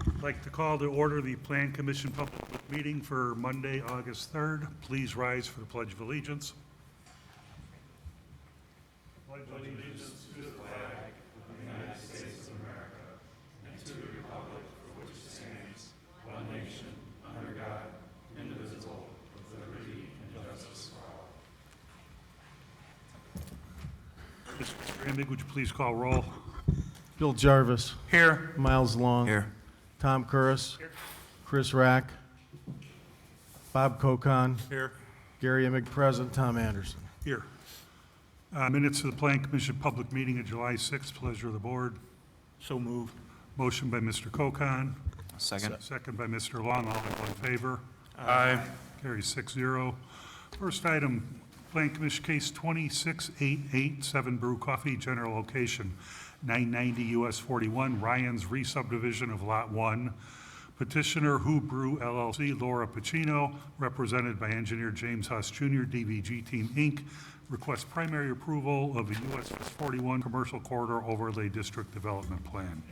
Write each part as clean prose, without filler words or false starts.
I'd like to call to order the Plan Commission public meeting for Monday, August 3rd. Please rise for the Pledge of Allegiance. Pledge allegiance to the flag of the United States of America and to the republic for which it stands, one nation, under God, indivisible, with liberty and justice for all. Mr. Gramig, would you please call roll? Bill Jarvis. Here. Miles Long. Here. Tom Curris. Here. Chris Rack. Bob Kokon. Here. Gary Emig present. Tom Anderson. Here. Minutes of the Plan Commission public meeting of July 6th. Pleasure of the board. So moved. Motion by Mr. Kokon. Second. Second by Mr. Long. All in favor? Aye. Carries 6-0. First item, Plan Commission case 26887 Brew Coffee, general location 990 US 41, Ryan's re-subdivision of Lot 1. Petitioner Who Brew LLC, Laura Pacino, represented by engineer James Huss Jr., DVG Team Inc., requests primary approval of the US 41 Commercial Corridor Overlay District Development Plan.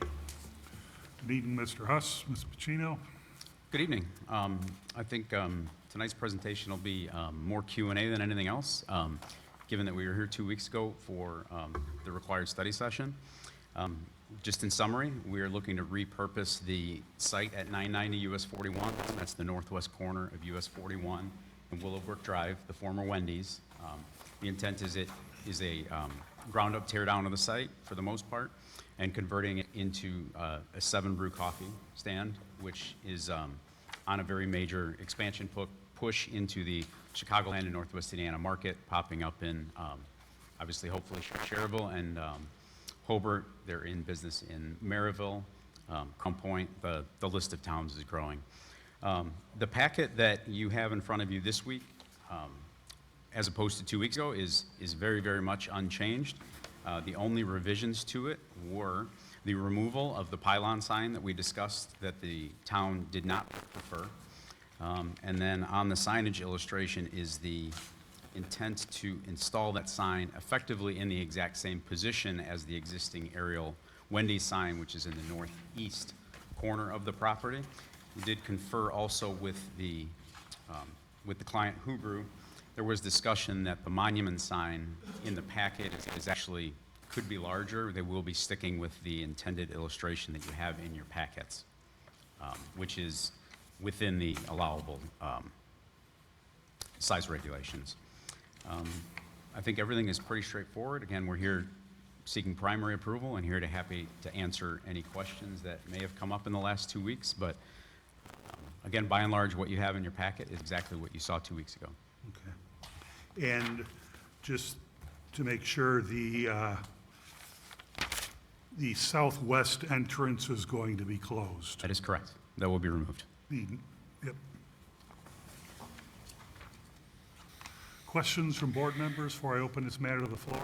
Good evening, Mr. Huss, Ms. Pacino. Good evening. I think tonight's presentation will be more Q&A than anything else, given that we were here 2 weeks ago for the required study session. Just in summary, we are looking to repurpose the site at 990 US 41. That's the northwest corner of US 41 and Willowbrook Drive, the former Wendy's. The intent is it is a ground-up tear-down of the site for the most part and converting it into a 7 Brew Coffee stand, which is on a very major expansion push into the Chicagoland and Northwest Indiana market, popping up in, obviously, hopefully, Schererville and Hobart. They're in business in Maryville, Crown Point. The list of towns is growing. The packet that you have in front of you this week, as opposed to 2 weeks ago, is very, very much unchanged. The only revisions to it were the removal of the pylon sign that we discussed that the town did not prefer. And then on the signage illustration is the intent to install that sign effectively in the exact same position as the existing aerial Wendy's sign, which is in the northeast corner of the property. We did confer also with the client Who Brew. There was discussion that the monument sign in the packet is actually could be larger. They will be sticking with the intended illustration that you have in your packets, which is within the allowable size regulations. I think everything is pretty straightforward. Again, we're here seeking primary approval and here happy to answer any questions that may have come up in the last 2 weeks. But again, by and large, what you have in your packet is exactly what you saw 2 weeks ago. Okay. And just to make sure, the southwest entrance is going to be closed. That is correct. That will be removed. Yep. Questions from board members before I open this matter to the floor?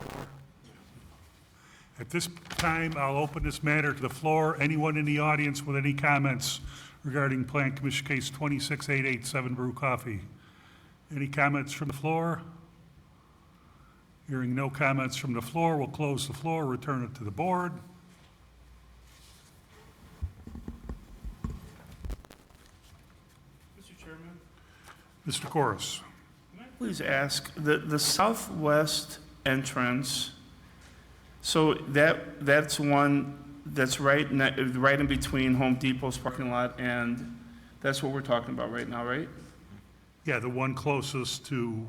At this time, I'll open this matter to the floor. Anyone in the audience with any comments regarding Plan Commission Case 26887 Brew Coffee? Any comments from the floor? Hearing no comments from the floor, we'll close the floor, return it to the board. Mr. Chairman, Mr. Corris. can I please ask, the southwest entrance, so that's one that's right in between Home Depot's parking lot, and that's what we're talking about right now, right? Yeah, the one closest to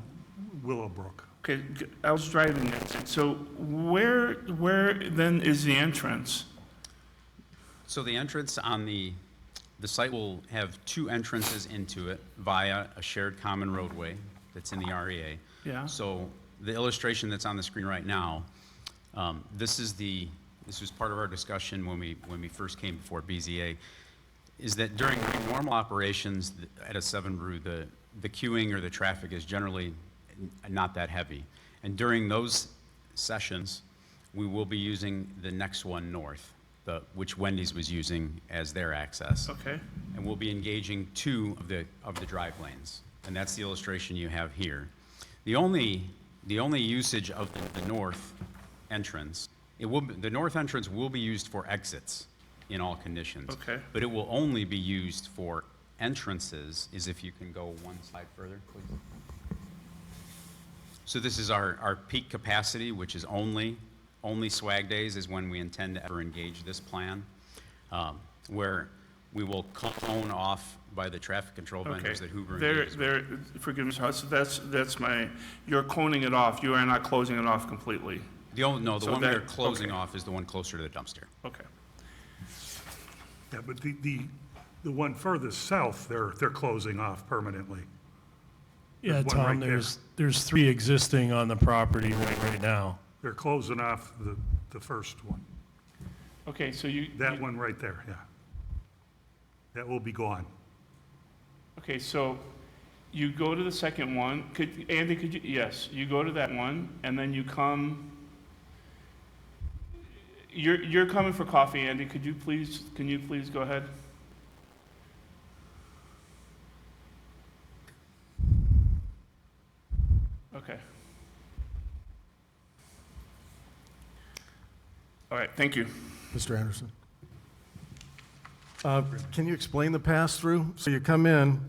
Willowbrook. Okay, I was driving it. So where then is the entrance? So the entrance on the site will have 2 entrances into it via a shared common roadway that's in the REA. Yeah. So the illustration that's on the screen right now, this was part of our discussion when we first came before BZA, is that during normal operations at a 7 Brew, the queuing or the traffic is generally not that heavy. And during those sessions, we will be using the next one north, which Wendy's was using as their access. Okay. And we'll be engaging 2 of the drive lanes. And that's the illustration you have here. The only usage of the north entrance, the north entrance will be used for exits in all conditions. Okay. But it will only be used for entrances, is if you can go one slide further, please. So this is our peak capacity, which is only swag days is when we intend to ever engage this plan, where we will cone off by the traffic control Okay. vendors that Hoover There, engages with. there, forgive me, so that's my, you're coning it off, you are not closing it off completely. The So one we are that- closing okay. off is the one closer to the dumpster. Okay. Yeah, but the one furthest south, they're closing off permanently. Yeah, There's one right Tom, there. there's three existing on the property right now. They're closing off the first one. Okay, so you. That one right there, yeah. That will be gone. Okay, so you go to the second one, Andy, could you, yes, you go to that one, and then you come, you're coming for coffee, Andy, can you please go ahead? Okay. All right, thank you. Mr. Anderson. Can you explain the pass-through? So you come in,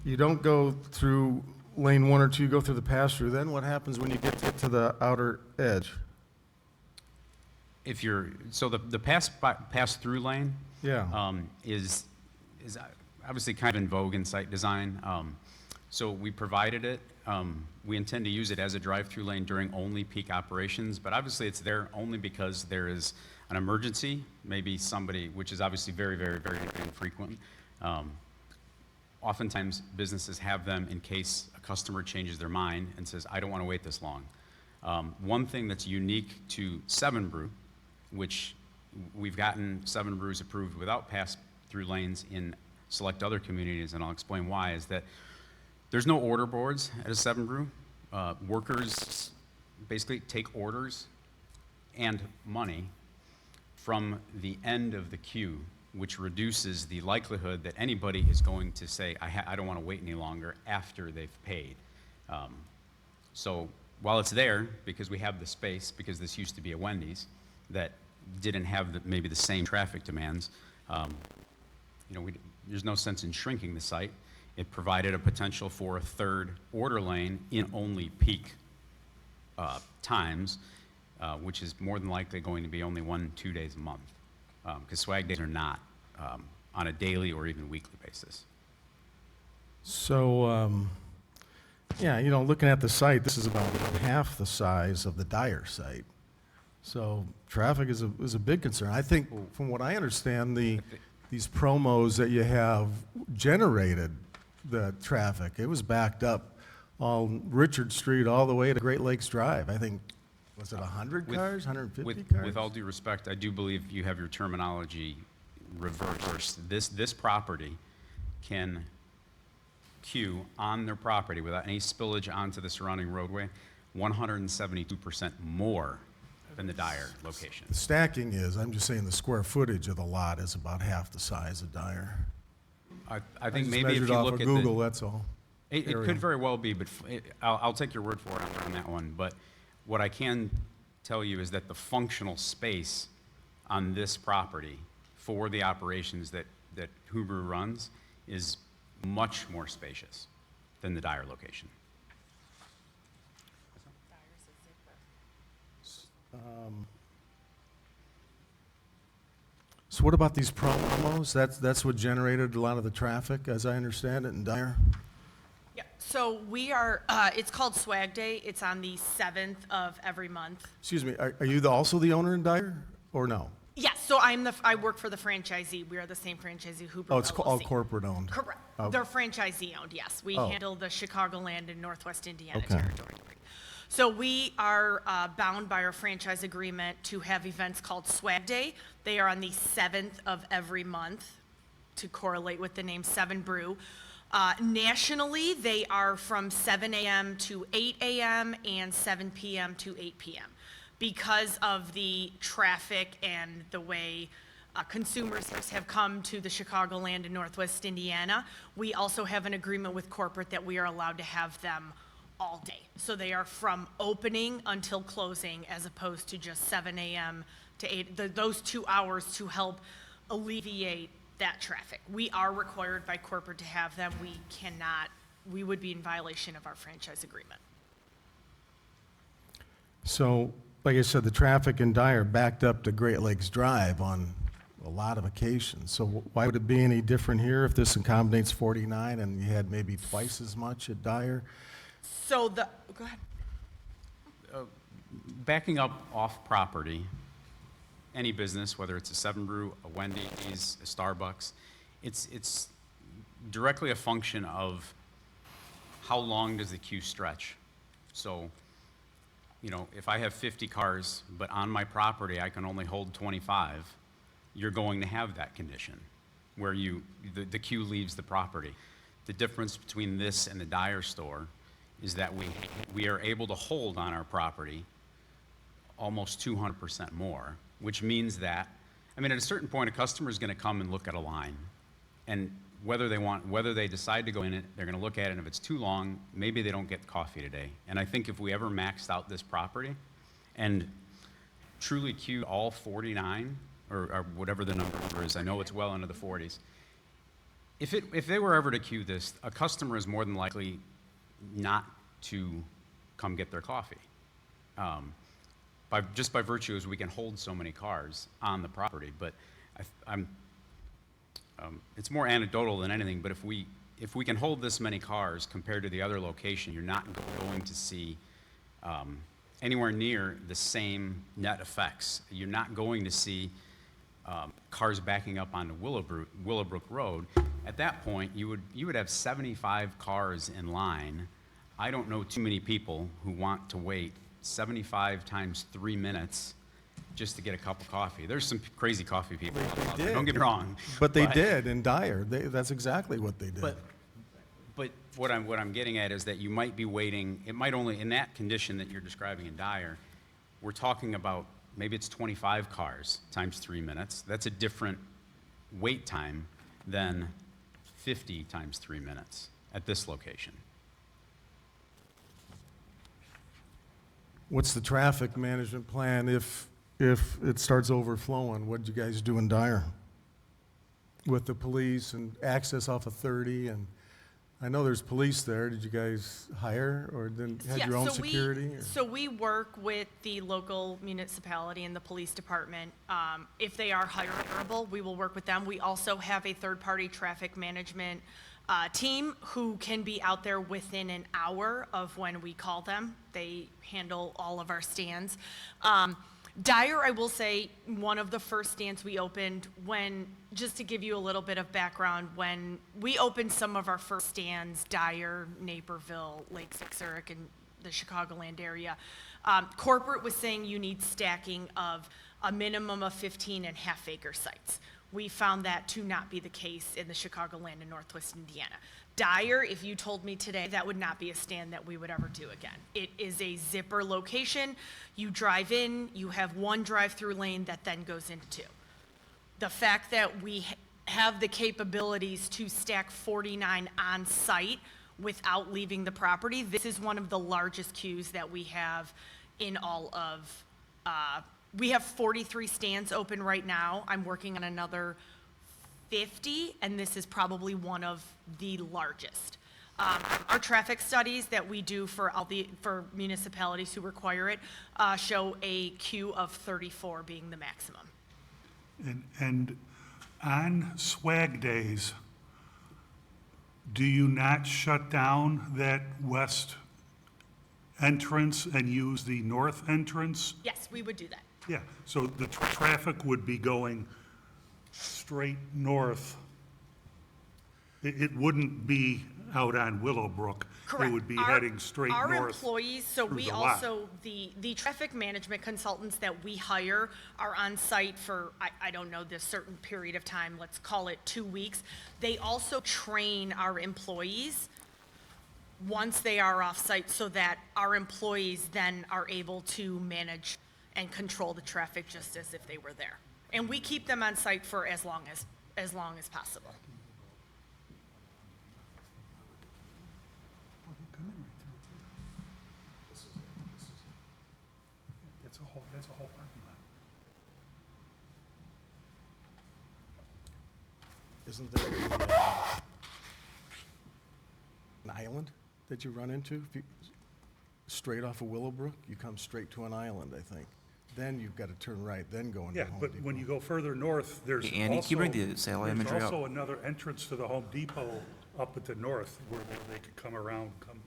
you don't go through lane 1 or 2, you go through the pass-through. Then what happens when you get to the outer edge? If you're, so the pass-through lane Yeah. is obviously kind of in vogue in site design. So we provided it. We intend to use it as a drive-through lane during only peak operations, but obviously it's there only because there is an emergency, maybe somebody, which is obviously very, very, very infrequent. Oftentimes, businesses have them in case a customer changes their mind and says, I don't want to wait this long. One thing that's unique to 7 Brew, which we've gotten 7 Brews approved without pass-through lanes in select other communities, and I'll explain why, is that there's no order boards at a 7 Brew. Workers basically take orders and money from the end of the queue, which reduces the likelihood that anybody is going to say, I don't want to wait any longer after they've paid. So while it's there, because we have the space, because this used to be a Wendy's that didn't have maybe the same traffic demands, there's no sense in shrinking the site. It provided a potential for a third order lane in only peak times, which is more than likely going to be only 1-2 days a month, because swag days are not on a daily or even weekly basis. So, yeah, looking at the site, this is about half the size of the Dyer site. So traffic is a big concern. I think, from what I understand, these promos that you have generated the traffic. It was backed up all Richard Street all the way to Great Lakes Drive. I think, was it 100 cars, 150 cars? With all due respect, I do believe you have your terminology reversed. This property can queue on their property without any spillage onto the surrounding roadway 172% more than the Dyer location. The stacking is, I'm just saying the square footage of the lot is about half the size of Dyer. I think just maybe if measured you off look of at Google, that's all. It area. could very well be, but I'll take your word for it on that one. But what I can tell you is that the functional space on this property for the operations that Hoover runs is much more spacious than the Dyer location. So what about these promos? That's what generated a lot of the traffic, as I understand it, in Dyer? Yeah, so we are, it's called Swag Day. It's on the 7th of every month. Excuse me, are you also the owner in Dyer, or no? Yes, so I work for the franchisee. We are the same franchisee, Hoover Oh, it's all LLC. corporate owned? Correct. Oh. They're franchisee owned, yes. We Oh. handle the Chicagoland and Northwest Indiana Okay. territory. So we are bound by our franchise agreement to have events called Swag Day. They are on the 7th of every month, to correlate with the name 7 Brew. Nationally, they are from 7 a.m. to 8 a.m. and 7 p.m. to 8 p.m. Because of the traffic and the way consumers have come to the Chicagoland and Northwest Indiana, we also have an agreement with corporate that we are allowed to have them all day. So they are from opening until closing, as opposed to just 7 a.m. to 8, those 2 hours to help alleviate that traffic. We are required by corporate to have them. We would be in violation of our franchise agreement. So, like I said, the traffic in Dyer backed up to Great Lakes Drive on a lot of occasions. So why would it be any different here if this accommodates 49 and you had maybe twice as much at Dyer? So go ahead. Backing up off property, any business, whether it's a Seven Brew, a Wendy's, a Starbucks, it's directly a function of how long does the queue stretch. So, you know, if I have 50 cars, but on my property I can only hold 25, you're going to have that condition where the queue leaves the property. The difference between this and the Dyer store is that we are able to hold on our property almost 200% more, which means that, I mean, at a certain point, a customer is going to come and look at a line, and whether they decide to go in it, they're going to look at it, and if it's too long, maybe they don't get coffee today. And I think if we ever maxed out this property and truly queued all 49, or whatever the number is, I know it's well into the 40s, if they were ever to queue this, a customer is more than likely not to come get their coffee. Just by virtue as we can hold so many cars on the property. But it's more anecdotal than anything, but if we can hold this many cars compared to the other location, you're not going to see anywhere near the same net effects. You're not going to see cars backing up onto Willowbrook Road. At that point, you would have 75 cars in line. I don't know too many people who want to wait 75 times 3 minutes just to get a cup of coffee. There's some crazy coffee people out there, don't get me wrong. But they did in Dyer. That's exactly what they did. But what I'm getting at is that you might be waiting, it might only, in that condition that you're describing in Dyer, we're talking about maybe it's 25 cars times 3 minutes. That's a different wait time than 50 times 3 minutes at this location. What's the traffic management plan if it starts overflowing? What did you guys do in Dyer with the police and access off of 30? And I know there's police there. Did you guys hire or then had Yeah, your own so security? So we work with the local municipality and the police department. If they are hireable, we will work with them. We also have a third-party traffic management team who can be out there within an hour of when we call them. They handle all of our stands. Dyer, I will say, one of the first stands we opened just to give you a little bit of background, when we opened some of our first stands, Dyer, Naperville, Lake Zurich, and the Chicagoland area, corporate was saying you need stacking of a minimum of 15 and half-acre sites. We found that to not be the case in the Chicagoland and Northwest Indiana. Dyer, if you told me today, that would not be a stand that we would ever do again. It is a zipper location. You drive in, you have one drive-through lane that then goes into two. The fact that we have the capabilities to stack 49 on site without leaving the property, this is one of the largest queues that we have in all of, we have 43 stands open right now. I'm working on another 50, and this is probably one of the largest. Our traffic studies that we do for municipalities who require it show a queue of 34 being the maximum. And on swag days, do you not shut down that west entrance and use the north entrance? Yes, we would do that. Yeah, so the traffic would be going straight north. It wouldn't be out on Willowbrook. Correct. It would be heading straight north. Our employees, so through we the lot. also, the traffic management consultants that we hire are on site for, I don't know, this certain period of time, let's call it 2 weeks. They also train our employees once they are off site so that our employees then are able to manage and control the traffic just as if they were there. And we keep them on site for as long as possible. isn't there an island that you run into? If you, straight off of Willowbrook, you come straight to an island, I think. Then you've got to turn right, then go into Yeah, Home but Depot. when you go further north, there's Hey, Andy, can you bring also, the satellite there's imagery up? also another entrance to the Home Depot up at the north where they could come around, come.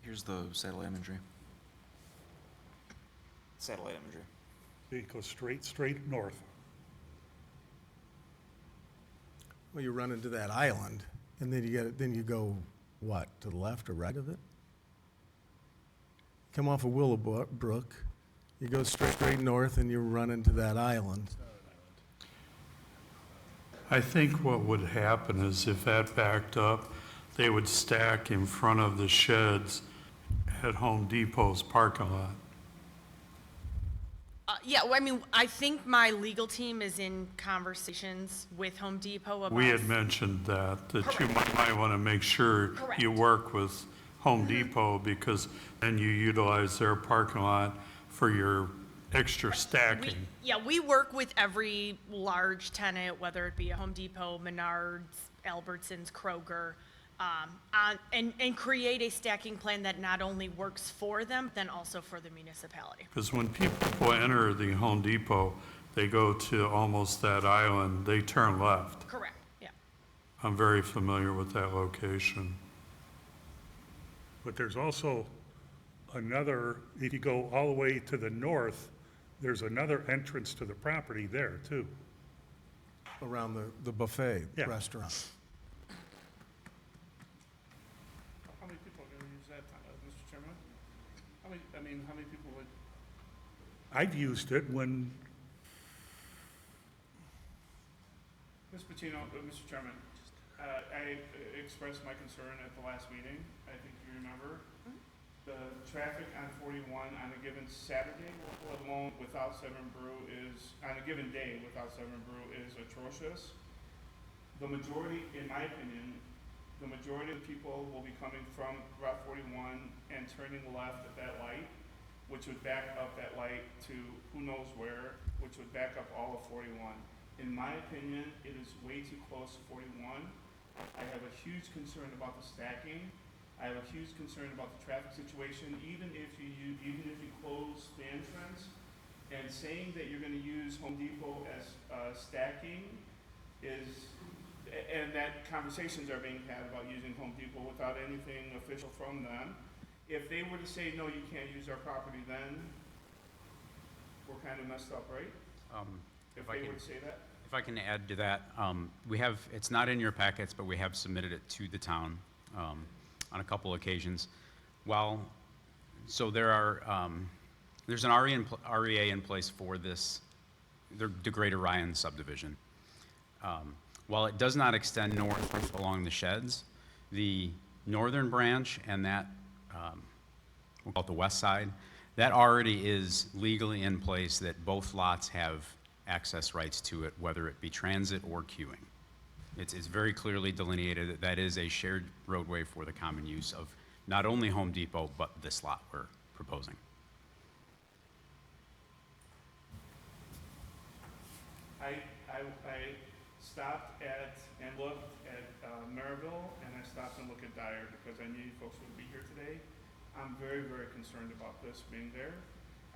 Here's the satellite imagery. Satellite imagery. They go straight north. Well, you run into that island, and then you go, what, to the left or right of it? Come off of Willowbrook, you go straight north, and you run into that island. I think what would happen is if that backed up, they would stack in front of the sheds at Home Depot's parking lot. Yeah, well, I mean, I think my legal team is in conversations with Home Depot about. We had mentioned that you might want to make sure Correct. you work with Home Depot because then you utilize their parking lot for your extra stacking. We work with every large tenant, whether it be a Home Depot, Menards, Albertsons, Kroger, and create a stacking plan that not only works for them, then also for the municipality. Because when people enter the Home Depot, they go to almost that island, they turn left. Correct, yeah. I'm very familiar with that location. But there's also another, if you go all the way to the north, there's another entrance to the property there too. Around the buffet Yeah. restaurant. How many people are gonna use that, Mr. Chairman? How many people would? I've used it when, Ms. Patino, Mr. Chairman, I expressed my concern at the last meeting, I think you remember. The traffic on 41 on a given Saturday, let alone without Seven Brew is, on a given day without Seven Brew is atrocious. The majority, in my opinion, the majority of people will be coming from Route 41 and turning left at that light, which would back up that light to who knows where, which would back up all of 41. In my opinion, it is way too close to 41. I have a huge concern about the stacking. I have a huge concern about the traffic situation, even if you close the entrance. And saying that you're gonna use Home Depot as stacking is, and that conversations are being had about using Home Depot without anything official from them. If they were to say, no, you can't use our property, then we're kind of messed up, right? If If I they can- were to say that? If I can add to that, we have, it's not in your packets, but we have submitted it to the town on a couple occasions. So there are, there's an REA in place for this, the Greater Ryan subdivision. While it does not extend north along the sheds, the northern branch and that, we'll call it the west side, that already is legally in place that both lots have access rights to it, whether it be transit or queuing. It's very clearly delineated that that is a shared roadway for the common use of not only Home Depot, but this lot we're proposing. I stopped at and looked at Maryville, and I stopped and looked at Dyer because I knew you folks would be here today. I'm very, very concerned about this being there.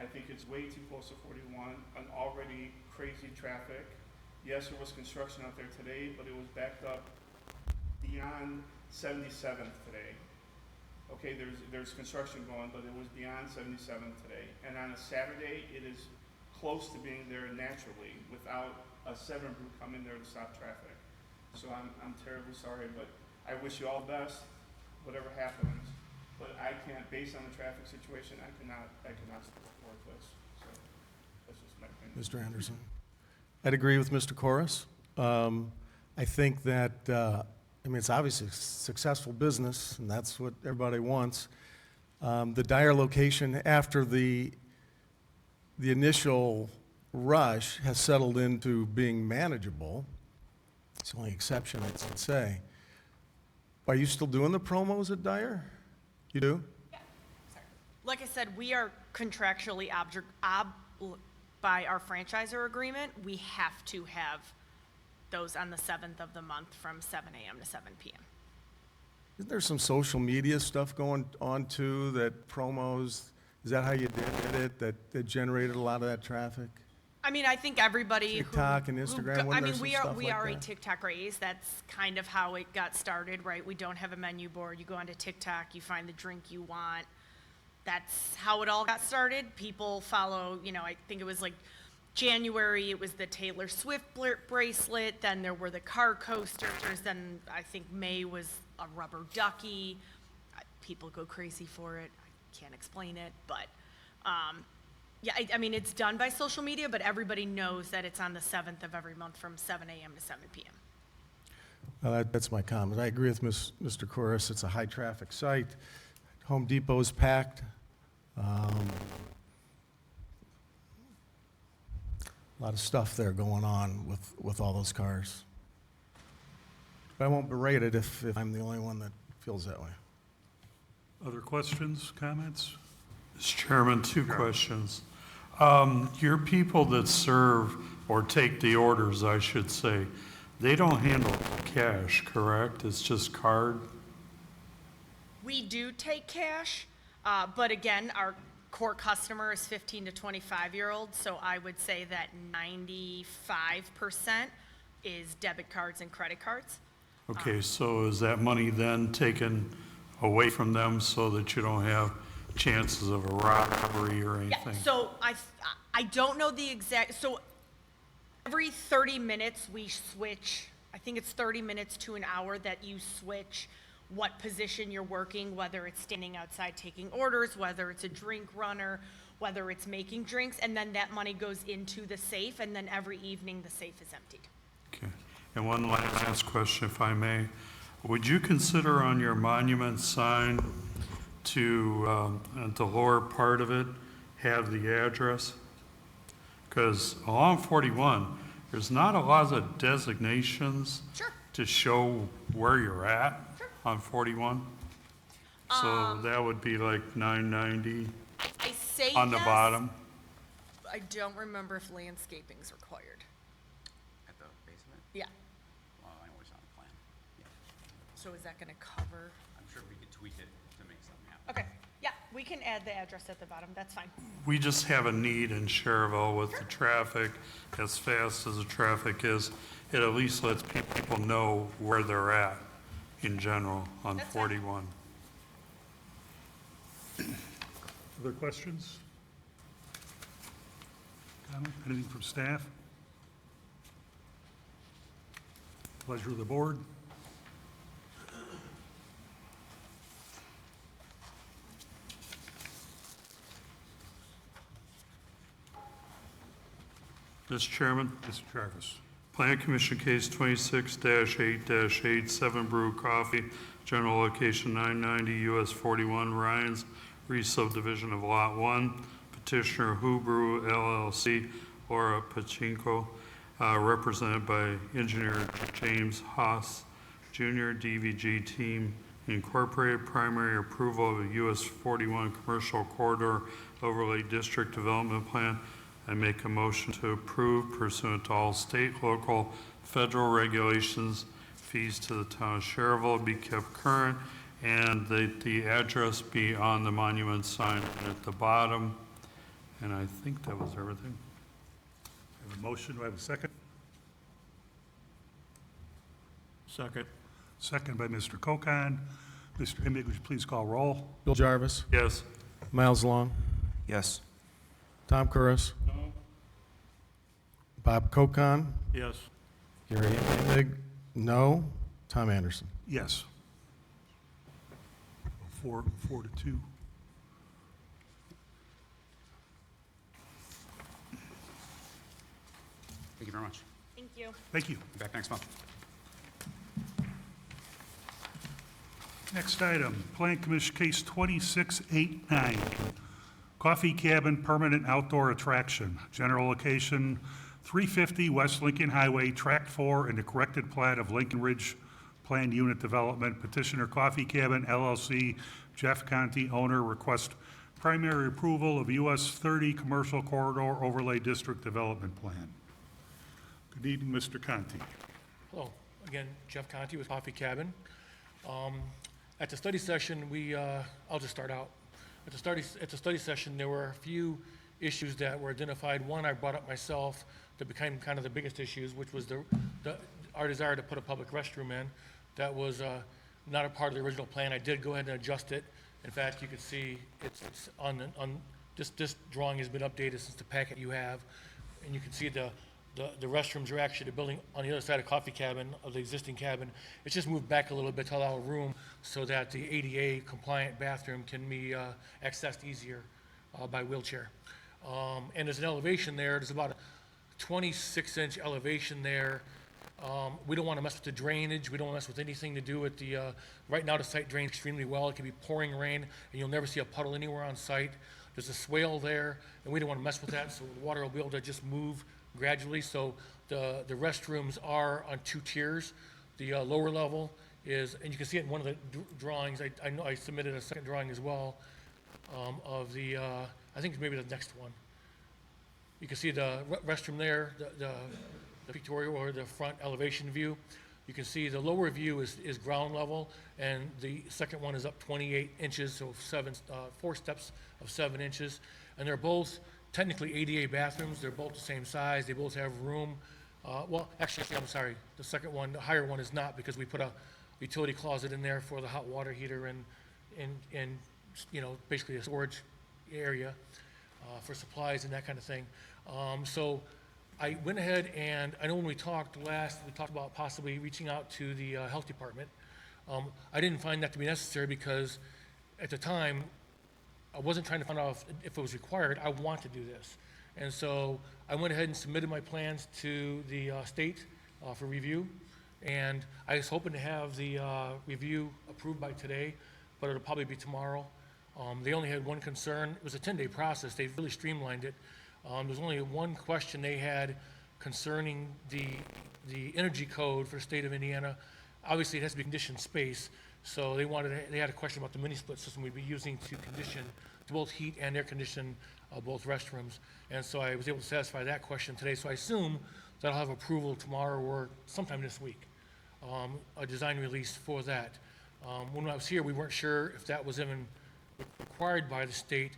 I think it's way too close to 41, an already crazy traffic. Yes, there was construction out there today, but it was backed up beyond 77th today. Okay, there's construction going, but it was beyond 77th today. And on a Saturday, it is close to being there naturally without a Seven Brew coming there to stop traffic. So I'm terribly sorry, but I wish you all the best, whatever happens. But I can't, based on the traffic situation, I cannot support this. So that's just my opinion. Mr. Anderson? I'd agree with Mr. Corus. I think that, I mean, it's obviously a successful business, and that's what everybody wants. The Dyer location, after the initial rush, has settled into being manageable. It's the only exception, I'd say. Are you still doing the promos at Dyer? You do? Like I said, we are contractually by our franchisor agreement, we have to have those on the 7th of the month from 7 a.m. to 7 p.m. Isn't there some social media stuff going on too, that promos, is that how you did it, that generated a lot of that traffic? I mean, I think everybody who- TikTok and who Instagram, go- wasn't I there mean, some we stuff we like are a that? TikTok race. That's kind of how it got started, right? We don't have a menu board. You go onto TikTok, you find the drink you want. That's how it all got started. People follow, I think it was like January, it was the Taylor Swift bracelet, then there were the car coasters, then I think May was a rubber ducky. People go crazy for it. I can't explain it, but, yeah, I mean, it's done by social media, but everybody knows that it's on the 7th of every month from 7 a.m. to 7 p.m. Well, that's my comment. I agree with Mr. Corris. It's a high-traffic site. Home Depot's packed. A lot of stuff there going on with all those cars. But I won't berate it if I'm the only one that feels that way. Other questions, comments? Mr. Chairman, two questions. Your people that serve or take the orders, I should say, they don't handle cash, correct? It's just card? We do take cash, but again, our core customer is 15 to 25-year-olds, so I would say that 95% is debit cards and credit cards. Okay, so is that money then taken away from them so that you don't have chances of a robbery or Yeah, anything? so I don't know the exact, so every 30 minutes we switch, I think it's 30 minutes to an hour that you switch what position you're working, whether it's standing outside taking orders, whether it's a drink runner, whether it's making drinks, and then that money goes into the safe, and then every evening the safe is emptied. Okay, and one last question, if I may. Would you consider on your monument sign to, at the lower part of it, have the address? Because along 41, there's not a lot of designations Sure. to show where you're at Sure. on 41. So that would be like 990 I say on the yes. bottom. I don't remember if landscaping's required. At the basement? Yeah, Well, I know it's on the plan. Yeah. so is that gonna cover? I'm sure we could tweak it to make something happen. Okay, yeah, we can add the address at the bottom, that's fine. We just have a need in Schererville with the traffic, as fast as the traffic is. It at least lets people know where they're at in general on That's fine. 41. Other questions? Comment? Anything from staff? Pleasure of the board. Mr. Chairman, Mr. Jarvis. Plan Commission Case 26-8-8, 7 Brew Coffee, general location 990 US 41, Ryan's, re-subdivision of Lot 1, petitioner Who Brew LLC, Laura Pachinko, represented by engineer James Haas, Jr., DVG Team Incorporated, primary approval of a US 41 Commercial Corridor Overlay District Development Plan. I make a motion to approve pursuant to all state, local, federal regulations. Fees to the town of Schererville be kept current, and that the address be on the monument sign at the bottom. And I think that was everything. I have a motion, do I have a second? Second. Second by Mr. Kokon. Mr. Emig, would you please call roll? Bill Jarvis, Yes. Miles Long, Yes. Tom Corris. Bob Kokon, Yes. Gary Emig, no. Tom Anderson. Yes. 4 to 2. Thank you very much. Thank you. Thank you. Be back next month. Next item, Plan Commission Case 2689, Coffee Cabin Permanent Outdoor Attraction, general location 350 West Lincoln Highway, Tract 4, in the corrected plat of Lincoln Ridge Plan Unit Development. Petitioner Coffee Cabin LLC, Jeff Conti, owner, request primary approval of US 30 Commercial Corridor Overlay District Development Plan. Good evening, Mr. Conti. Hello, again, Jeff Conti with Coffee Cabin. At the study session, I'll just start out. At the study session, there were a few issues that were identified. One I brought up myself that became kind of the biggest issues, which was our desire to put a public restroom in. That was not a part of the original plan. I did go ahead and adjust it. In fact, you can see it's on this drawing has been updated since the packet you have, and you can see the restrooms are actually the building on the other side of Coffee Cabin, of the existing cabin. It's just moved back a little bit to allow room so that the ADA compliant bathroom can be accessed easier by wheelchair. And there's an elevation there. There's about a 26-inch elevation there. We don't want to mess with the drainage. We don't want to mess with anything to do with the, right now the site drains extremely well. It can be pouring rain, and you'll never see a puddle anywhere on site. There's a swale there, and we don't want to mess with that, so the water will be able to just move gradually. So the restrooms are on 2 tiers. The lower level is, and you can see it in one of the drawings. I know I submitted a second drawing as well of the, I think maybe the next one. You can see the restroom there, the pictorial or the front elevation view. You can see the lower view is ground level, and the second one is up 28 inches, so 4 steps of 7 inches. And they're both technically ADA bathrooms. They're both the same size. They both have room. Well, actually, I'm sorry. The second one, the higher one, is not, because we put a utility closet in there for the hot water heater and you know, basically a storage area for supplies and that kind of thing. So I went ahead and I know when we talked last, we talked about possibly reaching out to the health department. I didn't find that to be necessary because at the time, I wasn't trying to find out if it was required. I want to do this. And so I went ahead and submitted my plans to the state for review. And I was hoping to have the review approved by today, but it'll probably be tomorrow. They only had one concern. It was a 10-day process. They've really streamlined it. There's only one question they had concerning the energy code for the state of Indiana. Obviously, it has to be conditioned space. So they had a question about the mini split system we'd be using to condition, to both heat and air condition both restrooms. And so I was able to satisfy that question today. So I assume that I'll have approval tomorrow or sometime this week, a design release for that. When I was here, we weren't sure if that was even required by the state,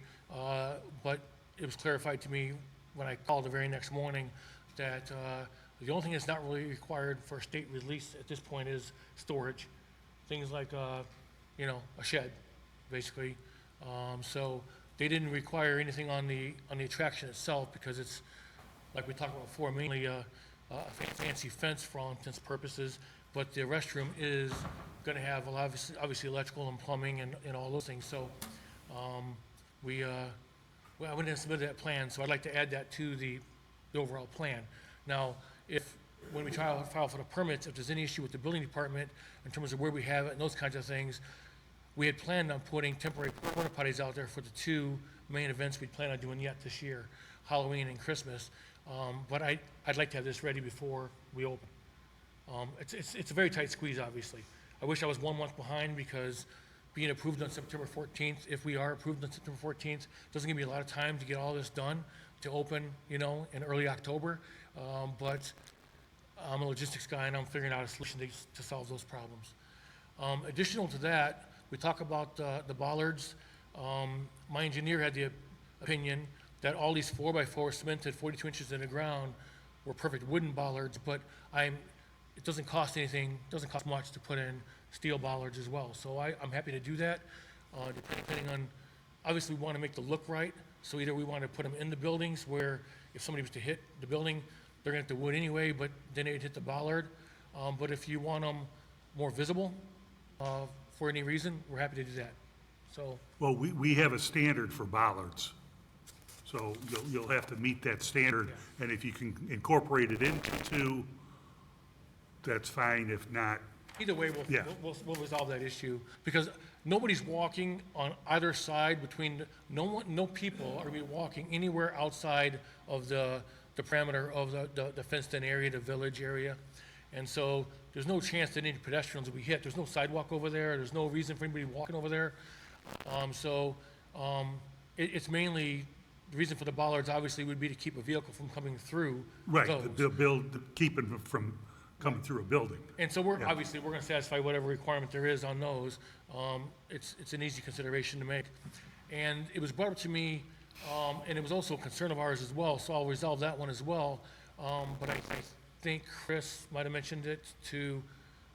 but it was clarified to me when I called the very next morning that the only thing that's not really required for a state release at this point is storage. Things like, you know, a shed, basically. So they didn't require anything on the attraction itself because it's, like we talked about before, mainly a fancy fence for all intents and purposes. But the restroom is going to have obviously electrical and plumbing and all those things. So well, I went and submitted that plan, so I'd like to add that to the overall plan. Now, when we file for the permits, if there's any issue with the building department in terms of where we have it and those kinds of things, we had planned on putting temporary porta potties out there for the 2 main events we'd planned on doing yet this year, Halloween and Christmas. But I'd like to have this ready before we open. It's a very tight squeeze, obviously. I wish I was 1 month behind because being approved on September 14th, if we are approved on September 14th, doesn't give me a lot of time to get all this done to open, you know, in early October. But I'm a logistics guy and I'm figuring out a solution to solve those problems. Additional to that, we talk about the bollards. My engineer had the opinion that all these 4x4 cemented 42 inches in the ground were perfect wooden bollards, but it doesn't cost anything, doesn't cost much to put in steel bollards as well. So I'm happy to do that, depending on, obviously we want to make the look right. So either we want to put them in the buildings where if somebody was to hit the building, they're going to hit the wood anyway, but then they'd hit the bollard. But if you want them more visible for any reason, we're happy to do that. So, Well, we have a standard for bollards. So you'll have to meet that standard. And if you can incorporate it into, that's fine. If not, either way, Yeah. we'll resolve that issue because nobody's walking on either side between, no people are going to be walking anywhere outside of the parameter of the fenced-in area, the village area. And so there's no chance that any pedestrians will be hit. There's no sidewalk over there. There's no reason for anybody walking over there. It's mainly, the reason for the bollards obviously would be to keep a vehicle from coming through right, those. keep it from coming through a building. And so we're, Yeah. obviously, we're gonna satisfy whatever requirement there is on those. It's an easy consideration to make. And it was brought up to me, and it was also a concern of ours as well, so I'll resolve that one as well. But I think Chris might have mentioned it to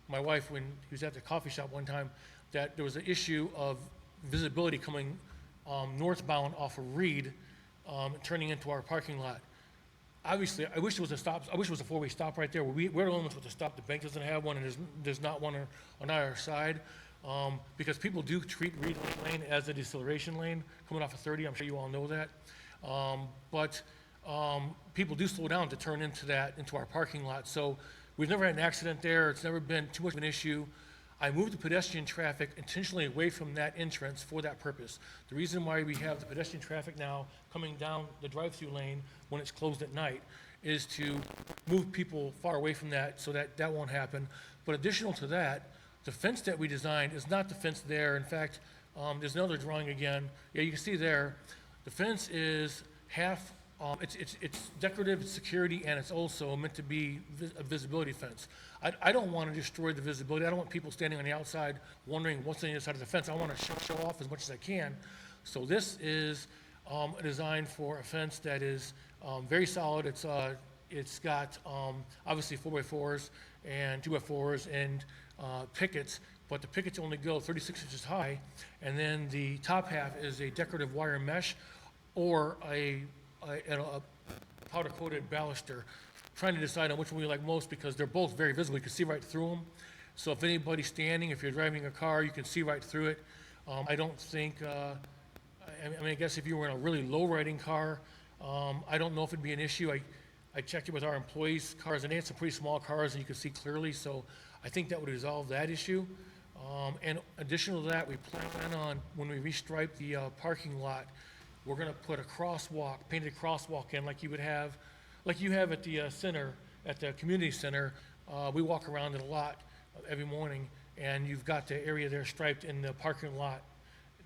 my wife when he was at the coffee shop one time, that there was an issue of visibility coming northbound off of Reed, turning into our parking lot. Obviously, I wish there was a stop, I wish it was a four-way stop right there. We're the only ones with a stop. The bank doesn't have one, and there's not one on either side. Because people do treat Reed Lane as a deceleration lane coming off of 30. I'm sure you all know that. But people do slow down to turn into our parking lot. So we've never had an accident there. It's never been too much of an issue. I moved the pedestrian traffic intentionally away from that entrance for that purpose. The reason why we have the pedestrian traffic now coming down the drive-through lane when it's closed at night is to move people far away from that so that that won't happen. But additional to that, the fence that we designed is not the fence there. In fact, there's another drawing again. Yeah, you can see there, the fence is half, it's decorative, it's security, and it's also meant to be a visibility fence. I don't want to destroy the visibility. I don't want people standing on the outside wondering what's on the other side of the fence. I want to show off as much as I can. So this is designed for a fence that is very solid. It's got obviously 4x4s and 2x4s and pickets, but the pickets only go 36 inches high, and then the top half is a decorative wire mesh or a powder-coated baluster. Trying to decide on which one we like most because they're both very visible. You can see right through them. So if anybody's standing, if you're driving a car, you can see right through it. I don't think, I guess if you were in a really low-riding car, I don't know if it'd be an issue. I checked it with our employees' cars, and they had some pretty small cars, and you could see clearly, so I think that would resolve that issue. And additional to that, we plan on, when we restripe the parking lot, we're gonna put a crosswalk, painted crosswalk in like you have at the center, at the community center. We walk around it a lot every morning, and you've got the area there striped in the parking lot,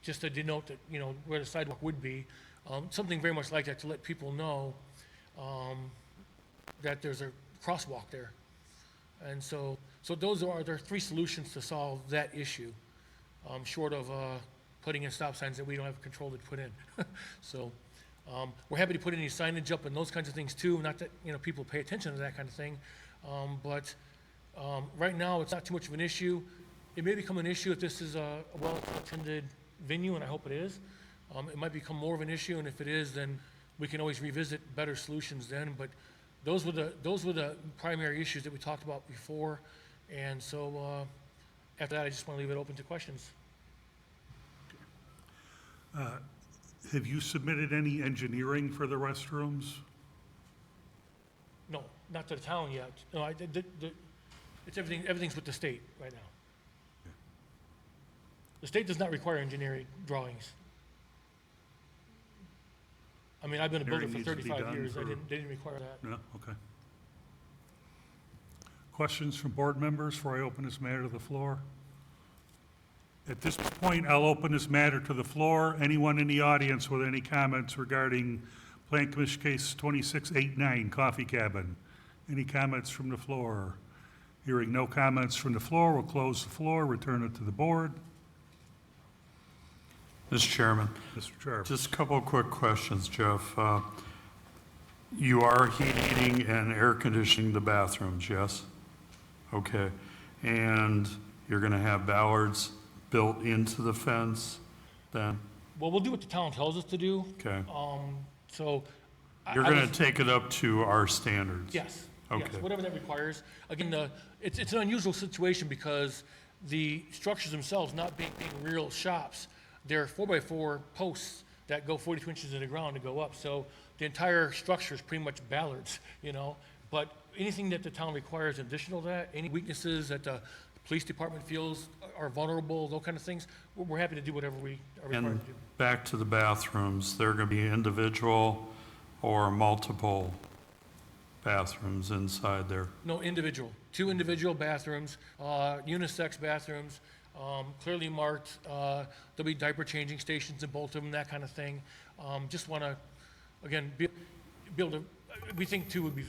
just to denote that, where the sidewalk would be. Something very much like that to let people know that there's a crosswalk there. And so there are three solutions to solve that issue, short of putting in stop signs that we don't have control to put in. So we're happy to put any signage up and those kinds of things too. Not that people pay attention to that kind of thing, but right now it's not too much of an issue. It may become an issue if this is a well-attended venue, and I hope it is. It might become more of an issue, and if it is, then we can always revisit better solutions then. But those were the primary issues that we talked about before, and so after that, I just want to leave it open to questions. Have you submitted any engineering for the restrooms? No, not to the town yet. No, it's everything's with the state right now. The state does not require engineering drawings. I mean, I've been a builder for Engineering needs to be 35 done years. for- They didn't require that. No, okay. Questions from board members before I open this matter to the floor? At this point, I'll open this matter to the floor. Anyone in the audience with any comments regarding Plan Commission Case 2689, Coffee Cabin? Any comments from the floor? Hearing no comments from the floor, we'll close the floor, return it to the board. Mr. Chairman, Mr. Chair. just a couple of quick questions, Jeff. You are heating and air conditioning the bathrooms, yes? Okay. And you're going to have ballards built into the fence then? Well, we'll do what the town tells us to do. Okay. So. You're I going was- to take it up to our standards? Yes. Okay. Yes, whatever that requires. Again, it's an unusual situation because the structures themselves, not being real shops, they're 4x4 posts that go 42 inches in the ground to go up. So the entire structure is pretty much ballards, But anything that the town requires additional to that, any weaknesses that the police department feels are vulnerable, those kind of things, we're happy to do whatever we are required And to do. back to the bathrooms, they're going to be individual or multiple bathrooms inside there? No, individual. 2 individual bathrooms, unisex bathrooms, clearly marked. There'll be diaper changing stations in both of them, that kind of thing. Just want to, again, be able to, we think 2 would be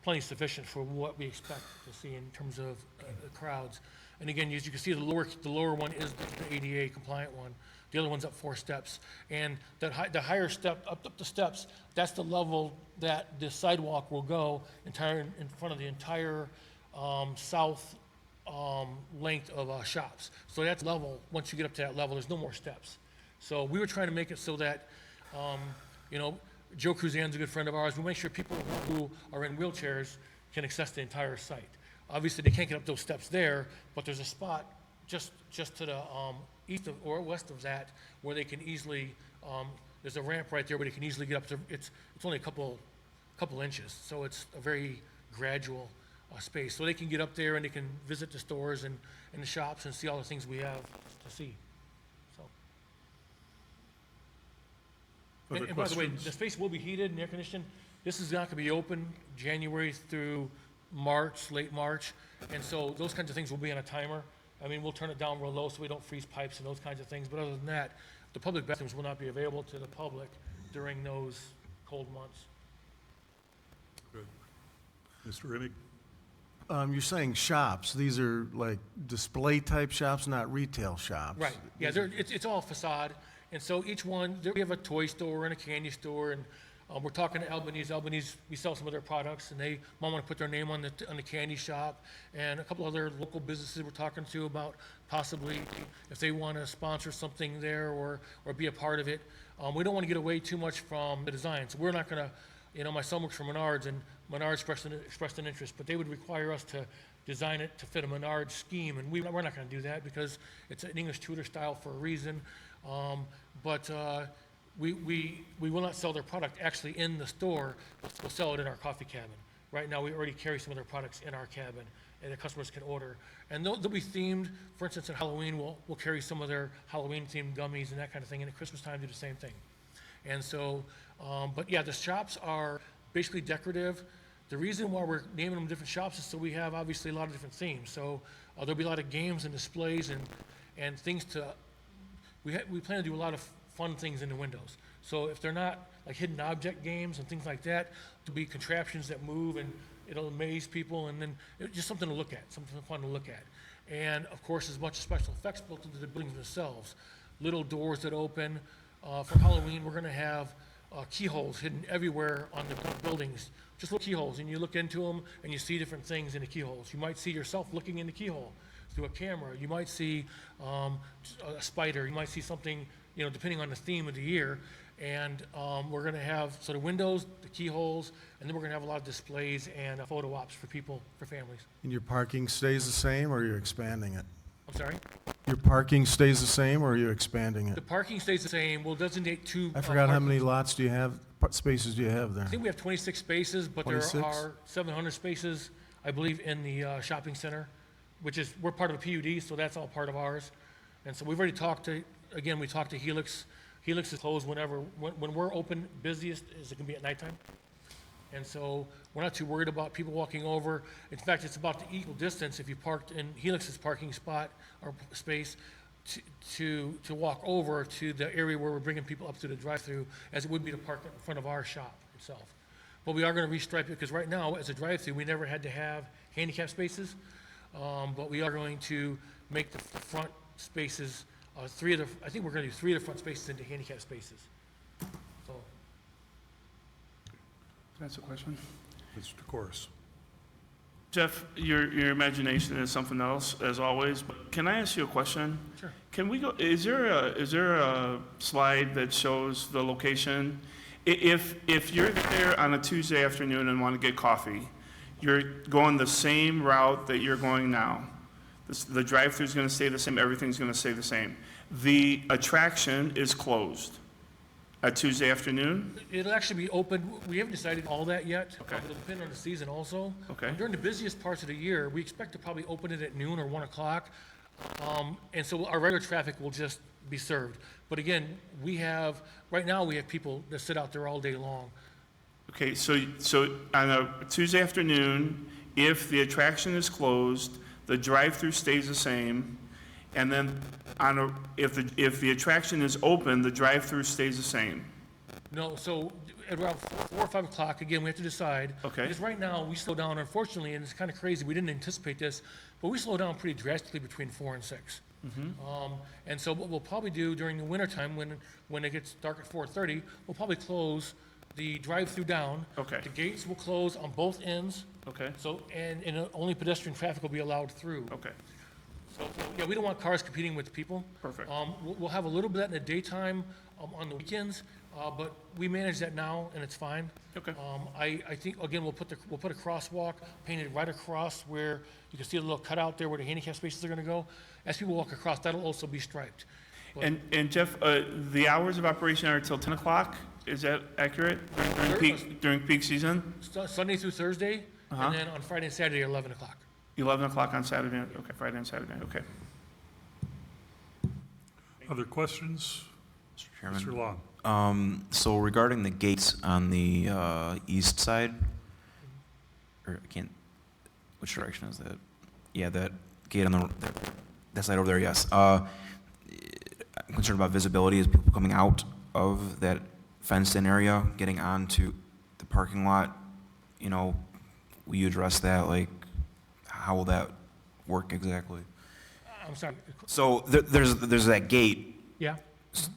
plenty sufficient for what we expect to see in terms of the crowds. And again, as you can see, the lower one is the ADA compliant one. The other one's up 4 steps. And the higher step, up the steps, that's the level that the sidewalk will go in front of the entire south length of shops. So that's level. Once you get up to that level, there's no more steps. So we were trying to make it so that, you know, Joe Cruzan's a good friend of ours. We make sure people who are in wheelchairs can access the entire site. Obviously, they can't get up those steps there, but there's a spot just to the east of, or west of that where they can easily, there's a ramp right there where they can easily get up to, it's only a couple inches, so it's a very gradual space. So they can get up there and they can visit the stores and the shops and see all the things we have to see. So. Other And by the way, questions? the space will be heated and air conditioned. This is not going to be open January through March, late March, and so those kinds of things will be on a timer. I mean, we'll turn it down real low so we don't freeze pipes and those kinds of things, but other than that, the public bathrooms will not be available to the public during those cold months. Good. Mr. Rimig? You're saying shops, these are like display type shops, not retail shops? Right, yeah, it's all facade, and so each one, we have a toy store and a candy store, and we're talking to Albanese. Albanese, we sell some of their products, and they might want to put their name on the candy shop, and a couple other local businesses we're talking to about possibly if they want to sponsor something there or be a part of it. We don't want to get away too much from the design, so we're not going to, you know, my son works for Menards, and Menards expressed an interest, but they would require us to design it to fit a Menards scheme, and we're not going to do that because it's an English Tudor style for a reason. We will not sell their product actually in the store, we'll sell it in our coffee cabin. Right now, we already carry some of their products in our cabin, and the customers can order. And they'll be themed, for instance, at Halloween, we'll carry some of their Halloween-themed gummies and that kind of thing, and at Christmas time, do the same thing. And so, but yeah, the shops are basically decorative. The reason why we're naming them different shops is so we have obviously a lot of different themes. So there'll be a lot of games and displays and things to, we plan to do a lot of fun things in the windows. So if they're not like hidden object games and things like that, there'll be contraptions that move and it'll amaze people, and then just something to look at, something fun to look at. And of course, there's a bunch of special effects built into the buildings themselves. Little doors that open. For Halloween, we're gonna have keyholes hidden everywhere on the buildings, just little keyholes, and you look into them and you see different things in the keyholes. You might see yourself looking in the keyhole through a camera. You might see a spider. You might see something, you know, depending on the theme of the year. And we're going to have sort of windows, the keyholes, and then we're going to have a lot of displays and photo ops for people, for families. And your parking stays the same, or are you expanding it? I'm sorry? Your parking stays the same, or are you expanding The it? parking stays the same. We'll designate 2. I forgot how many lots do you have, spaces do you have there? I think we have 26 spaces, but 26? there are 700 spaces, I believe, in the shopping center, which is, we're part of a PUD, so that's all part of ours. And so we've already talked to, again, we talked to Helix. Helix is closed when we're open, busiest is it can be at nighttime. And so we're not too worried about people walking over. In fact, it's about the equal distance if you parked in Helix's parking spot or space to walk over to the area where we're bringing people up to the drive-through as it would be to park in front of our shop itself. But we are going to restripe it because right now, as a drive-through, we never had to have handicap spaces. But we are going to make the front spaces, I think we're going to do 3 of the front spaces into handicap spaces. So, That's a question. Mr. Corus? Jeff, your imagination is something else, as always, but can I ask you a question? Sure. Can we go, is there a slide that shows the location? If you're there on a Tuesday afternoon and want to get coffee, you're going the same route that you're going now. The drive-thru is going to stay the same, everything's going to stay the same. The attraction is closed at Tuesday afternoon? it'll actually be open, we haven't decided all that yet. Okay. It'll depend on the season also. Okay. During the busiest parts of the year, we expect to probably open it at noon or 1 o'clock. And so our regular traffic will just be served. But again, right now, we have people that sit out there all day long. Okay, so on a Tuesday afternoon, if the attraction is closed, the drive-through stays the same, and then if the attraction is open, the drive-through stays the same. No, so at around 4 or 5 o'clock, again, we have to decide. Okay. Because right now, we slow down, unfortunately, and it's kind of crazy, we didn't anticipate this, but we slow down pretty drastically between 4 and 6. And so what we'll probably do during the wintertime, when it gets dark at 4:30, we'll probably close the drive-through down. Okay. The gates will close on both ends, Okay, so, and only pedestrian traffic will be allowed through. okay, So, yeah, we don't want cars competing with people. perfect. We'll have a little bit of that in the daytime, on the weekends, but we manage that now, and it's fine. Okay. I think, again, we'll put a crosswalk painted right across where you can see a little cutout there where the handicap spaces are gonna go. As people walk across, that'll also be striped. And Jeff, the hours of operation are until 10 o'clock? Is that accurate during peak season? Sunday through Thursday, Uh-huh. and then on Friday and Saturday, 11 o'clock. 11 o'clock on Saturday, okay, Friday and Saturday, okay. Other questions? Mr. Mr. Chairman. Long? So regarding the gates on the east side, or I can't, which direction is that? Yeah, that gate on that side over there, yes. I'm concerned about visibility as people coming out of that fenced-in area, getting onto the parking lot. You know, will you address that? Like, how will that work exactly? I'm sorry, So there's that gate yeah,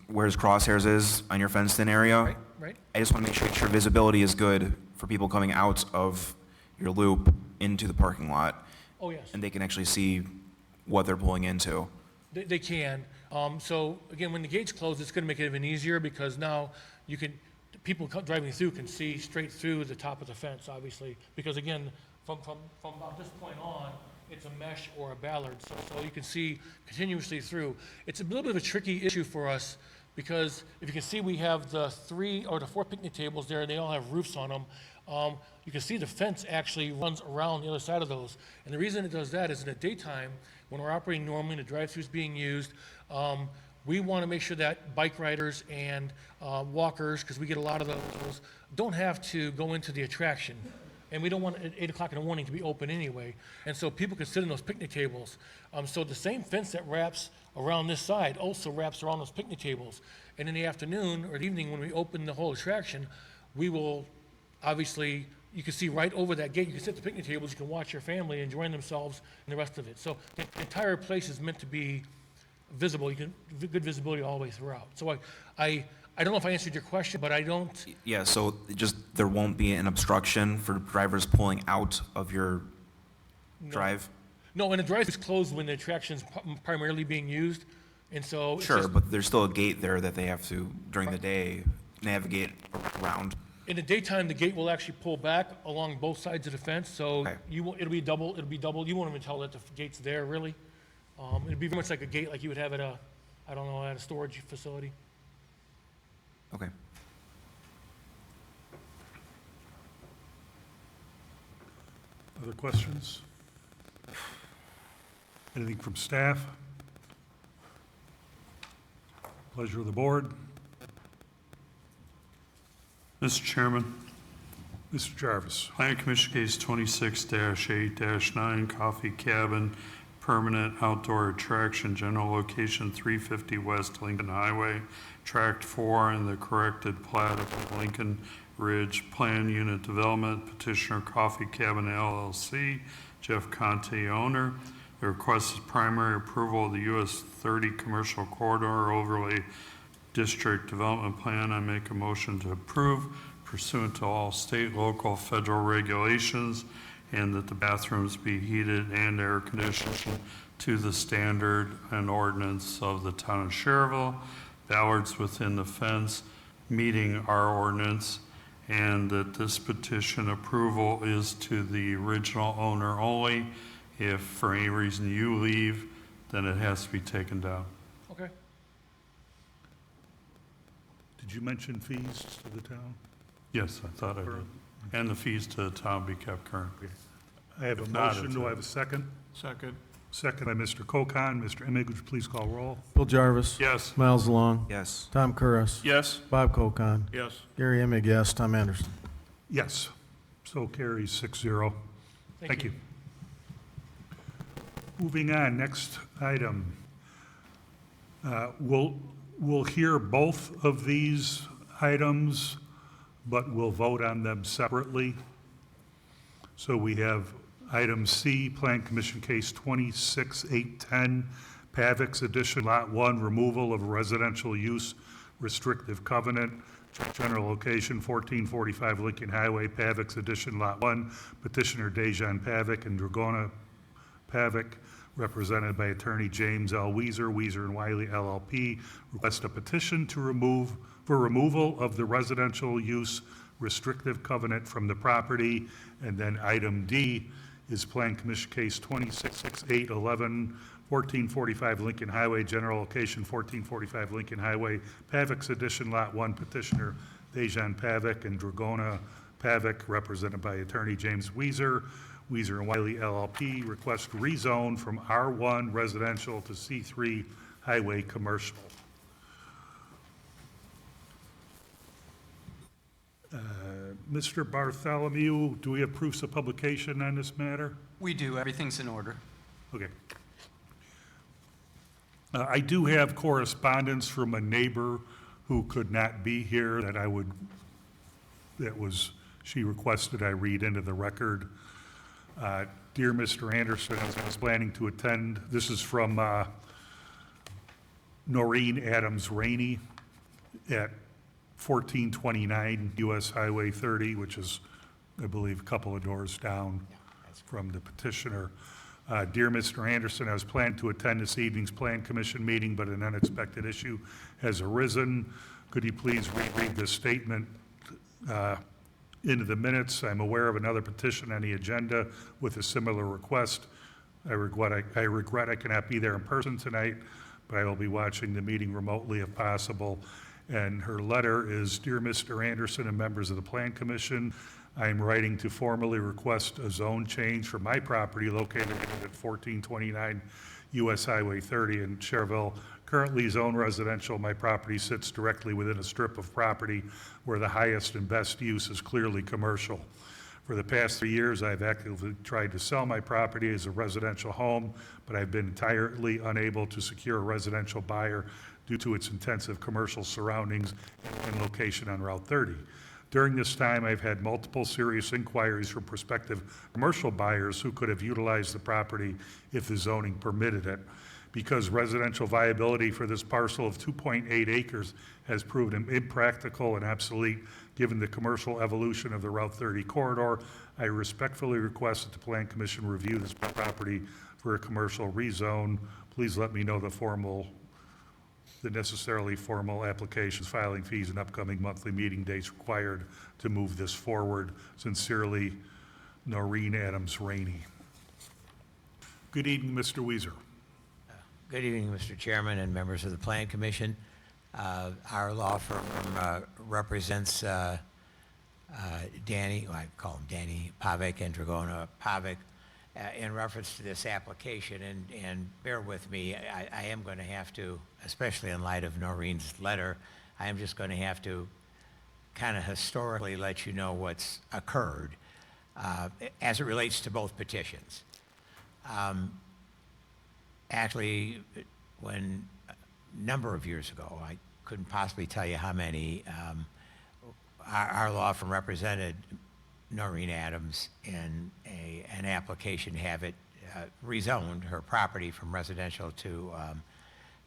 where his crosshairs is on your fenced-in area. right? I just want to make sure visibility is good for people coming out of your loop into the parking lot, Oh, yes. and they can actually see what they're pulling into. They can. So again, when the gates close, it's going to make it even easier because now people driving through can see straight through the top of the fence, obviously. Because again, from about this point on, it's a mesh or a ballard, so you can see continuously through. It's a little bit of a tricky issue for us because if you can see, we have the 3 or the 4 picnic tables there, and they all have roofs on them. You can see the fence actually runs around the other side of those. And the reason it does that is in the daytime, when we're operating normally and the drive-thru's being used, we want to make sure that bike riders and walkers, because we get a lot of those, don't have to go into the attraction. And we don't want it at 8 o'clock in the morning to be open anyway. And so people can sit in those picnic tables. So the same fence that wraps around this side also wraps around those picnic tables. And in the afternoon or the evening, when we open the whole attraction, we will obviously, you can see right over that gate. You can sit at the picnic tables, you can watch your family enjoying themselves and the rest of it. So the entire place is meant to be visible. You can good visibility all the way throughout. So I don't know if I answered your question, but I don't. Yeah, so just there won't be an obstruction for drivers pulling out of your drive? No, and the drive is closed when the attraction's primarily being used, and so. it's Sure, just- but there's still a gate there that they have to, during the day, navigate around. In the daytime, the gate will actually pull back along both sides of the fence, so Okay. it'll be double, you won't even tell that the gate's there, really. It'd be very much like a gate like you would have at at a storage facility. Okay. Other questions? Anything from staff? Pleasure of the board. Mr. Chairman, Mr. Jarvis. Planning Commission case 26-8-9, Coffee Cabin, permanent outdoor attraction, general location 350 West Lincoln Highway, Tract 4 in the corrected plat of Lincoln Ridge Plan Unit Development, petitioner Coffee Cabin LLC, Jeff Conte, owner. The request is primary approval of the US 30 Commercial Corridor Overlay District Development Plan. I make a motion to approve pursuant to all state, local, federal regulations, and that the bathrooms be heated and air conditioned to the standard and ordinance of the town of Schererville, ballards within the fence meeting our ordinance, and that this petition approval is to the original owner only. If for any reason you leave, then it has to be taken down. Okay. Did you mention fees to the town? Yes, I thought I did. And the fees to the town be kept current. I have a If not, motion. it's Do a- I have a second? Second. Second by Mr. Kokon. Mr. Emig, would you please call roll? Bill Jarvis. Yes. Miles Long. Yes. Tom Curris. Yes, Bob Kokon. Yes. Gary Emig, yes. Tom Anderson. Yes. So carries 6-0. Thank you. Moving on, next item. We'll hear both of these items, but we'll vote on them separately. So we have item C, Plan Commission Case 26810, Pavix Edition Lot 1, removal of residential use restrictive covenant, general location 1445 Lincoln Highway, Pavix Edition Lot 1, petitioner Dejan Pavic and Dragona Pavic, represented by attorney James L. Weezer and Wiley LLP, request a petition to removal of the residential use restrictive covenant from the property. And then item D is Plan Commission Case 26811, 1445 Lincoln Highway, general location 1445 Lincoln Highway, Pavix Edition Lot 1, petitioner Dejan Pavic and Dragona Pavic, represented by attorney James Weezer and Wiley LLP, request rezone from R1 residential to C3 highway commercial. Mr. Bartholomew, do we have proofs of publication on this matter? We do. Everything's in order. Okay. I do have correspondence from a neighbor who could not be here she requested I read into the record. Dear Mr. Anderson, I was planning to attend, this is from Noreen Adams Rainey at 1429 US Highway 30, which is, I believe, a couple of doors down from the petitioner. Dear Mr. Anderson, I was planning to attend this evening's Plan Commission meeting, but an unexpected issue has arisen. Could you please read this statement into the minutes? I'm aware of another petition on the agenda with a similar request. I regret I cannot be there in person tonight, but I will be watching the meeting remotely if possible. And her letter is, Dear Mr. Anderson and members of the Plan Commission, I am writing to formally request a zone change for my property located at 1429 US Highway 30 in Schererville. Currently zoned residential, my property sits directly within a strip of property where the highest and best use is clearly commercial. For the past 3 years, I've actively tried to sell my property as a residential home, but I've been entirely unable to secure a residential buyer due to its intensive commercial surroundings and location on Route 30. During this time, I've had multiple serious inquiries from prospective commercial buyers who could have utilized the property if the zoning permitted it. Because residential viability for this parcel of 2.8 acres has proven impractical and obsolete given the commercial evolution of the Route 30 corridor, I respectfully request that the Plan Commission review this property for a commercial rezone. Please let me know the necessarily formal applications, filing fees, and upcoming monthly meeting dates required to move this forward. Sincerely, Noreen Adams Rainey. Good evening, Mr. Weezer. Good evening, Mr. Chairman and members of the Plan Commission. Our law firm represents Danny, I call him Danny Pavic and Dragona Pavic, in reference to this application, and bear with me, I am going to have to, especially in light of Noreen's letter, I am just going to have to kind of historically let you know what's occurred as it relates to both petitions. Actually, when a number of years ago, I couldn't possibly tell you how many, our law firm represented Noreen Adams in an application to have it rezoned, her property from residential to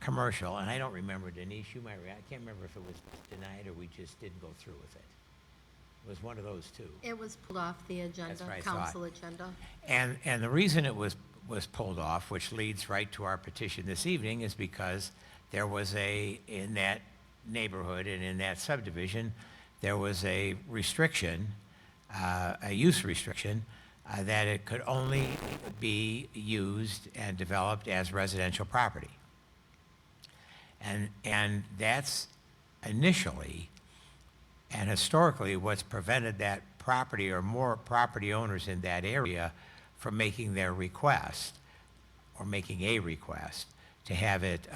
commercial. And I don't remember, Denise, you might, I can't remember if it was denied or we just didn't go through with it. It was one of those two. It was pulled off the agenda, That's what I council thought. agenda. And the reason it was pulled off, which leads right to our petition this evening, is because there was in that neighborhood and in that subdivision, there was a restriction, a use restriction, that it could only be used and developed as residential property. And that's initially and historically what's prevented that property or more property owners in that area from making their request or making a request to have it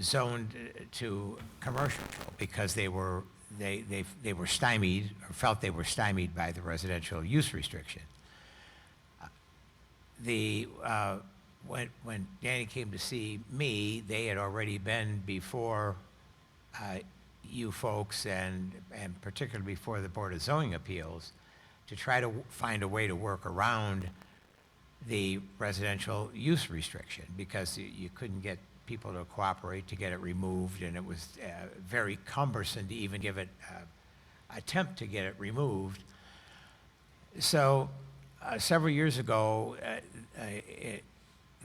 zoned to commercial, because they were stymied or felt they were stymied by the residential use restriction. When Danny came to see me, they had already been before you folks and particularly before the Board of Zoning Appeals to try to find a way to work around the residential use restriction, because you couldn't get people to cooperate to get it removed, and it was very cumbersome to even give it, attempt to get it removed. So several years ago,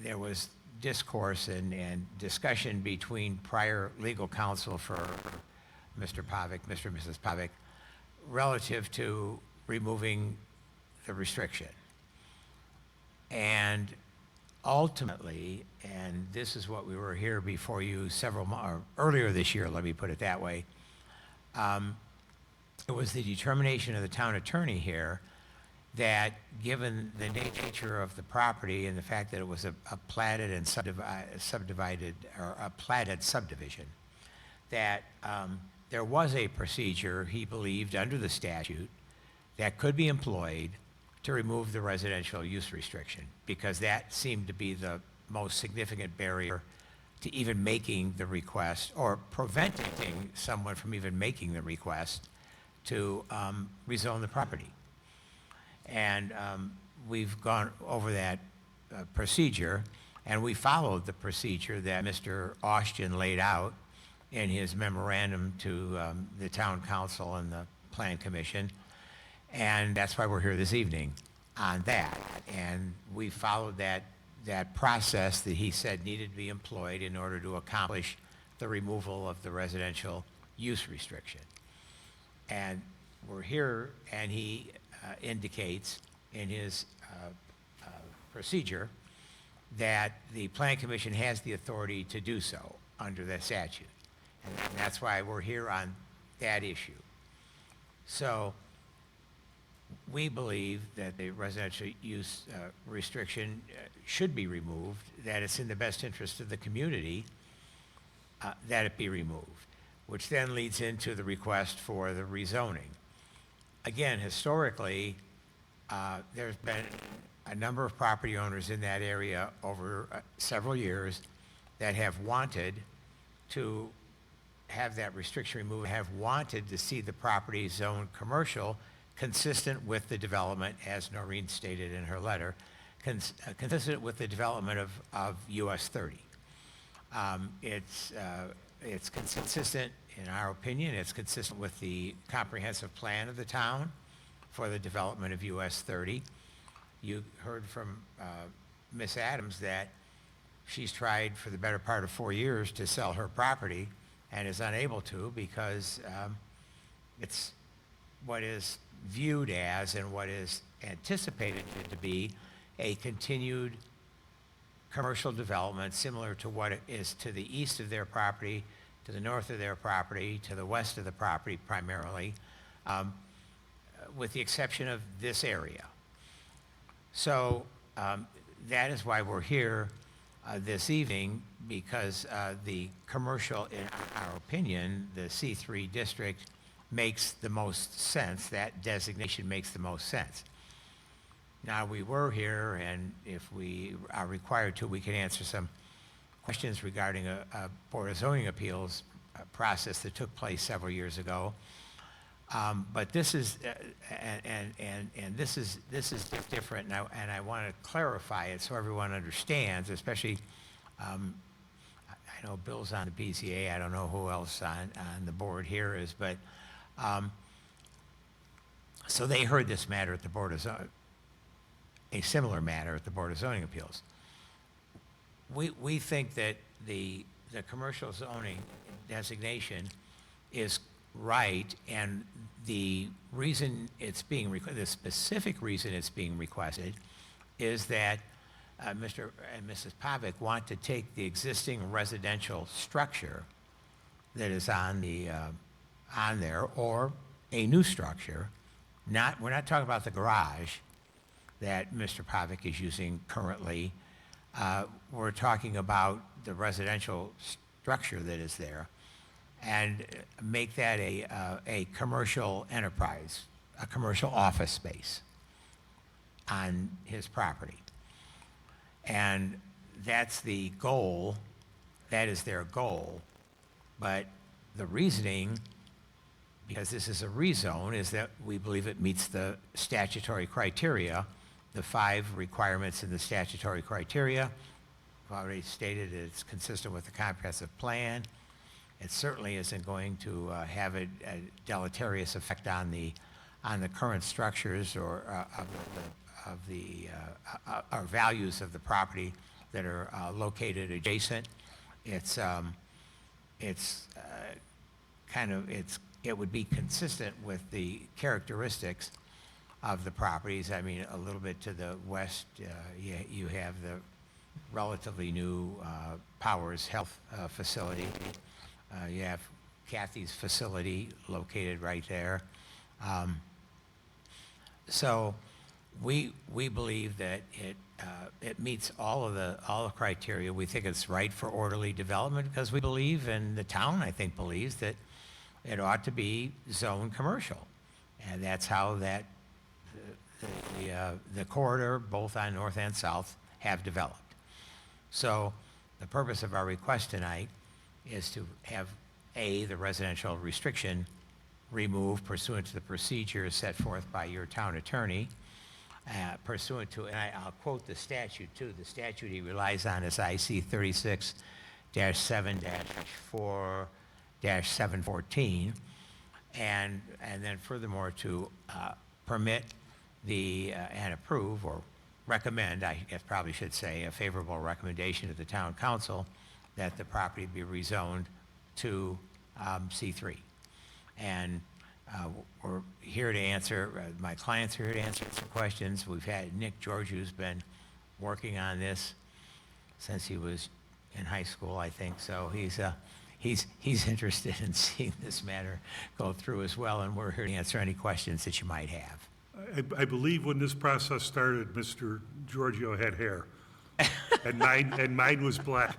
there was discourse and discussion between prior legal counsel for Mr. Pavic, Mr. and Mrs. Pavic, relative to removing the restriction. And ultimately, and this is what we were here before you or earlier this year, let me put it that way, it was the determination of the town attorney here that given the nature of the property and the fact that it was a platted and subdivided, or a platted subdivision, that there was a procedure, he believed, under the statute that could be employed to remove the residential use restriction, because that seemed to be the most significant barrier to even making the request or preventing someone from even making the request to rezone the property. And we've gone over that procedure, and we followed the procedure that Mr. Austin laid out in his memorandum to the town council and the plan commission. And that's why we're here this evening on that. And we followed that process that he said needed to be employed in order to accomplish the removal of the residential use restriction. And we're here, and he indicates in his procedure that the Plan Commission has the authority to do so under the statute. And that's why we're here on that issue. So we believe that the residential use restriction should be removed, that it's in the best interest of the community that it be removed, which then leads into the request for the rezoning. Again, historically, there's been a number of property owners in that area over several years that have wanted to have that restriction removed, have wanted to see the property zoned commercial consistent with the development, as Noreen stated in her letter, consistent with the development of US 30. It's consistent, in our opinion, it's consistent with the comprehensive plan of the town for the development of US 30. You heard from Ms. Adams that she's tried for the better part of 4 years to sell her property and is unable to because it's what is viewed as and what is anticipated to be a continued commercial development similar to what it is to the east of their property, to the north of their property, to the west of the property primarily, with the exception of this area. So that is why we're here this evening, because the commercial, in our opinion, the C3 district makes the most sense. That designation makes the most sense. Now, we were here, and if we are required to, we can answer some questions regarding a Board of Zoning Appeals process that took place several years ago. But this is, and this is different, and I want to clarify it so everyone understands, especially, I know Bill's on the BZA, I don't know who else on the board here is, but, so they heard this matter at the Board of Zoning, a similar matter at the Board of Zoning Appeals. We think that the commercial zoning designation is right, and the reason it's being the specific reason it's being requested is that Mr. and Mrs. Pavic want to take the existing residential structure that is on there, or a new structure. We're not talking about the garage that Mr. Pavic is using currently. We're talking about the residential structure that is there, and make that a commercial enterprise, a commercial office space on his property. And that's the goal, that is their goal, but The reasoning, because this is a rezone, is that we believe it meets the statutory criteria, the 5 requirements in the statutory criteria. I've already stated it's consistent with the comprehensive plan. It certainly isn't going to have a deleterious effect on the current structures or of the or values of the property that are located adjacent. It would be consistent with the characteristics of the properties. I mean, a little bit to the west, you have the relatively new Powers Health facility. You have Kathy's facility located right there. So we believe that it meets all the criteria. We think it's right for orderly development because we believe, and the town, I think, believes that it ought to be zone commercial. And that's how the corridor, both on north and south, have developed. So the purpose of our request tonight is to have, A, the residential restriction removed pursuant to the procedures set forth by your town attorney, pursuant to, and I'll quote the statute too. The statute he relies on is IC 36-7-4-714, and then furthermore to permit and approve or recommend, I guess probably should say, a favorable recommendation to the town council that the property be rezoned to C3. And we're here to answer, my clients are here to answer some questions. We've had Nick George, who's been working on this since he was in high school, I think. So he's interested in seeing this matter go through as well, and we're here to answer any questions that you might have. I believe when this process started, Mr. Giorgio had hair, and mine was black.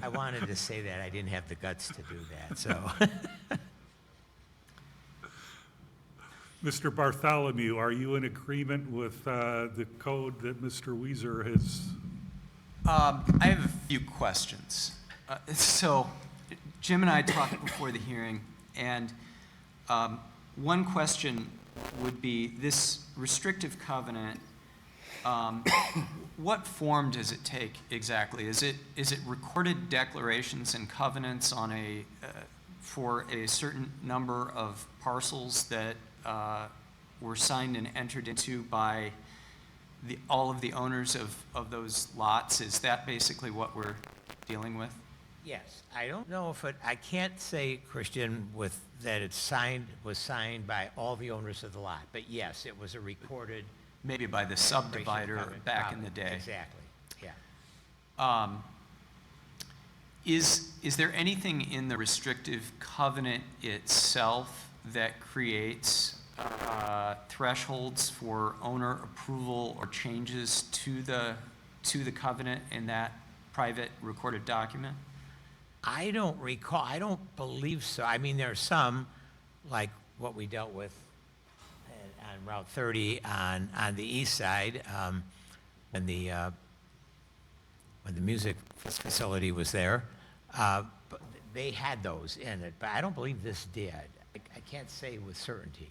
I wanted to say that. I didn't have the guts to do that, so. Mr. Bartholomew, are you in agreement with the code that Mr. Weiser has? I have a few questions. So Jim and I talked before the hearing, and one question would be this restrictive covenant, what form does it take exactly? Is it recorded declarations and covenants on for a certain number of parcels that were signed and entered into by all of the owners of those lots? Is that basically what we're dealing with? Yes, I don't know if I can't say, Christian, that was signed by all the owners of the lot, but yes, it was a recorded. Maybe by the subdivider back in the day. Exactly, yeah. Is there anything in the restrictive covenant itself that creates thresholds for owner approval or changes to the covenant in that private recorded document? I don't recall, I don't believe so. I mean, there are some, like what we dealt with on Route 30 on the east side, when the music facility was there. But they had those in it, but I don't believe this did. I can't say with certainty.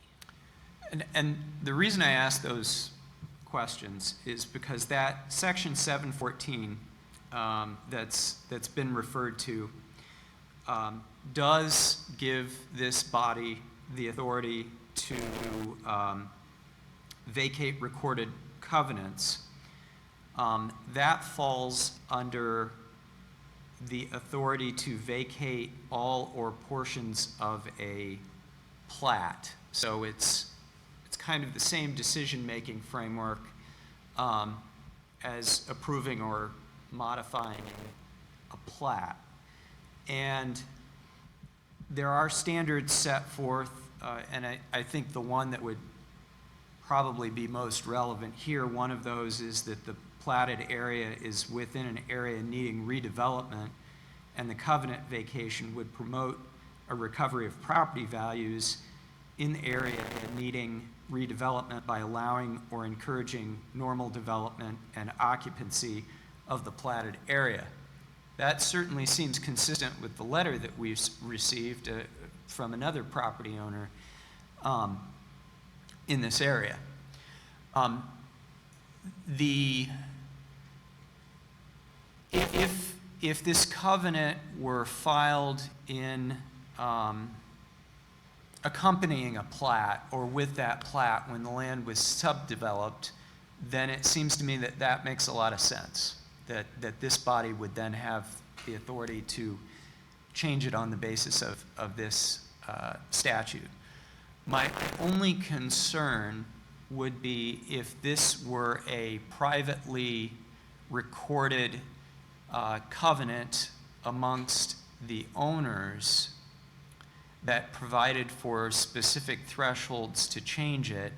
And the reason I ask those questions is because that section 714 that's been referred to does give this body the authority to vacate recorded covenants. That falls under the authority to vacate all or portions of a plat. So it's kind of the same decision-making framework as approving or modifying a plat. And there are standards set forth, and I think the one that would probably be most relevant here, one of those is that the platted area is within an area needing redevelopment, and the covenant vacation would promote a recovery of property values in the area needing redevelopment by allowing or encouraging normal development and occupancy of the platted area. That certainly seems consistent with the letter that we've received from another property owner in this area. If this covenant were filed in accompanying a plat or with that plat when the land was subdeveloped, then it seems to me that that makes a lot of sense, that this body would then have the authority to change it on the basis of this statute. My only concern would be if this were a privately recorded covenant amongst the owners that provided for specific thresholds to change it,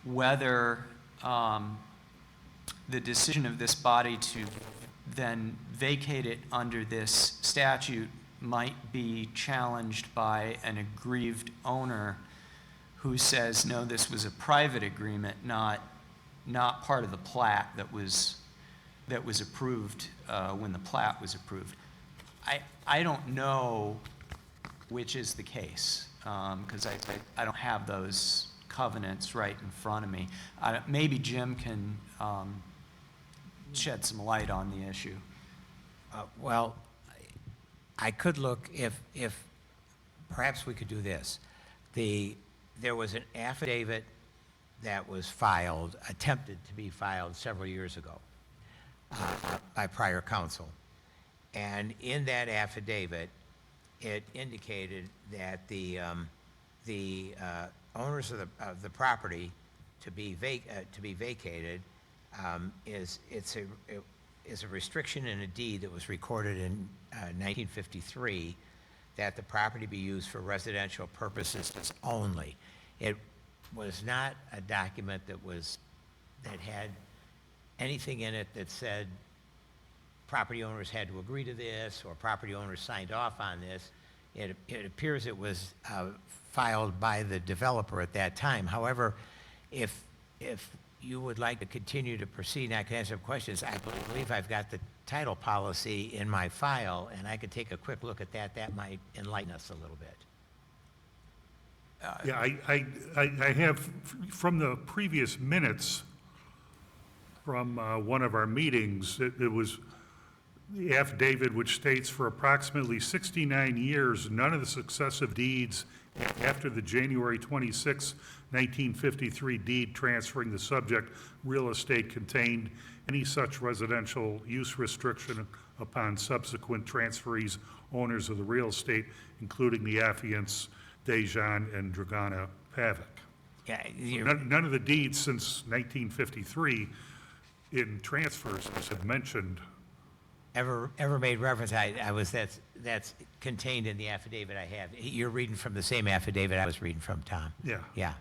whether the decision of this body to then vacate it under this statute might be challenged by an aggrieved owner who says, no, this was a private agreement, not part of the plat that was approved when the plat was approved. I don't know which is the case, because I don't have those covenants right in front of me. Maybe Jim can shed some light on the issue. Well, I could look, if perhaps we could do this. There was an affidavit that was filed, attempted to be filed several years ago by prior counsel. And in that affidavit, it indicated that the owners of the property to be vacated is a restriction in a deed that was recorded in 1953 that the property be used for residential purposes only. It was not a document that had anything in it that said property owners had to agree to this or property owners signed off on this. It appears it was filed by the developer at that time. However, if you would like to continue to proceed, and I can answer questions, I believe I've got the title policy in my file, and I could take a quick look at that. That might enlighten us a little bit. Yeah, I have, from the previous minutes from one of our meetings, it was the affidavit which states for approximately 69 years, none of the successive deeds after the January 26, 1953 deed transferring the subject real estate contained any such residential use restriction upon subsequent transferees, owners of the real estate, including the affiants Dejan and Dragana Pavic. Yeah, None of the deeds since 1953 in transfers have mentioned. ever made reference, that's contained in the affidavit I have. You're reading from the same affidavit I was reading from, Tom. Yeah. Yeah.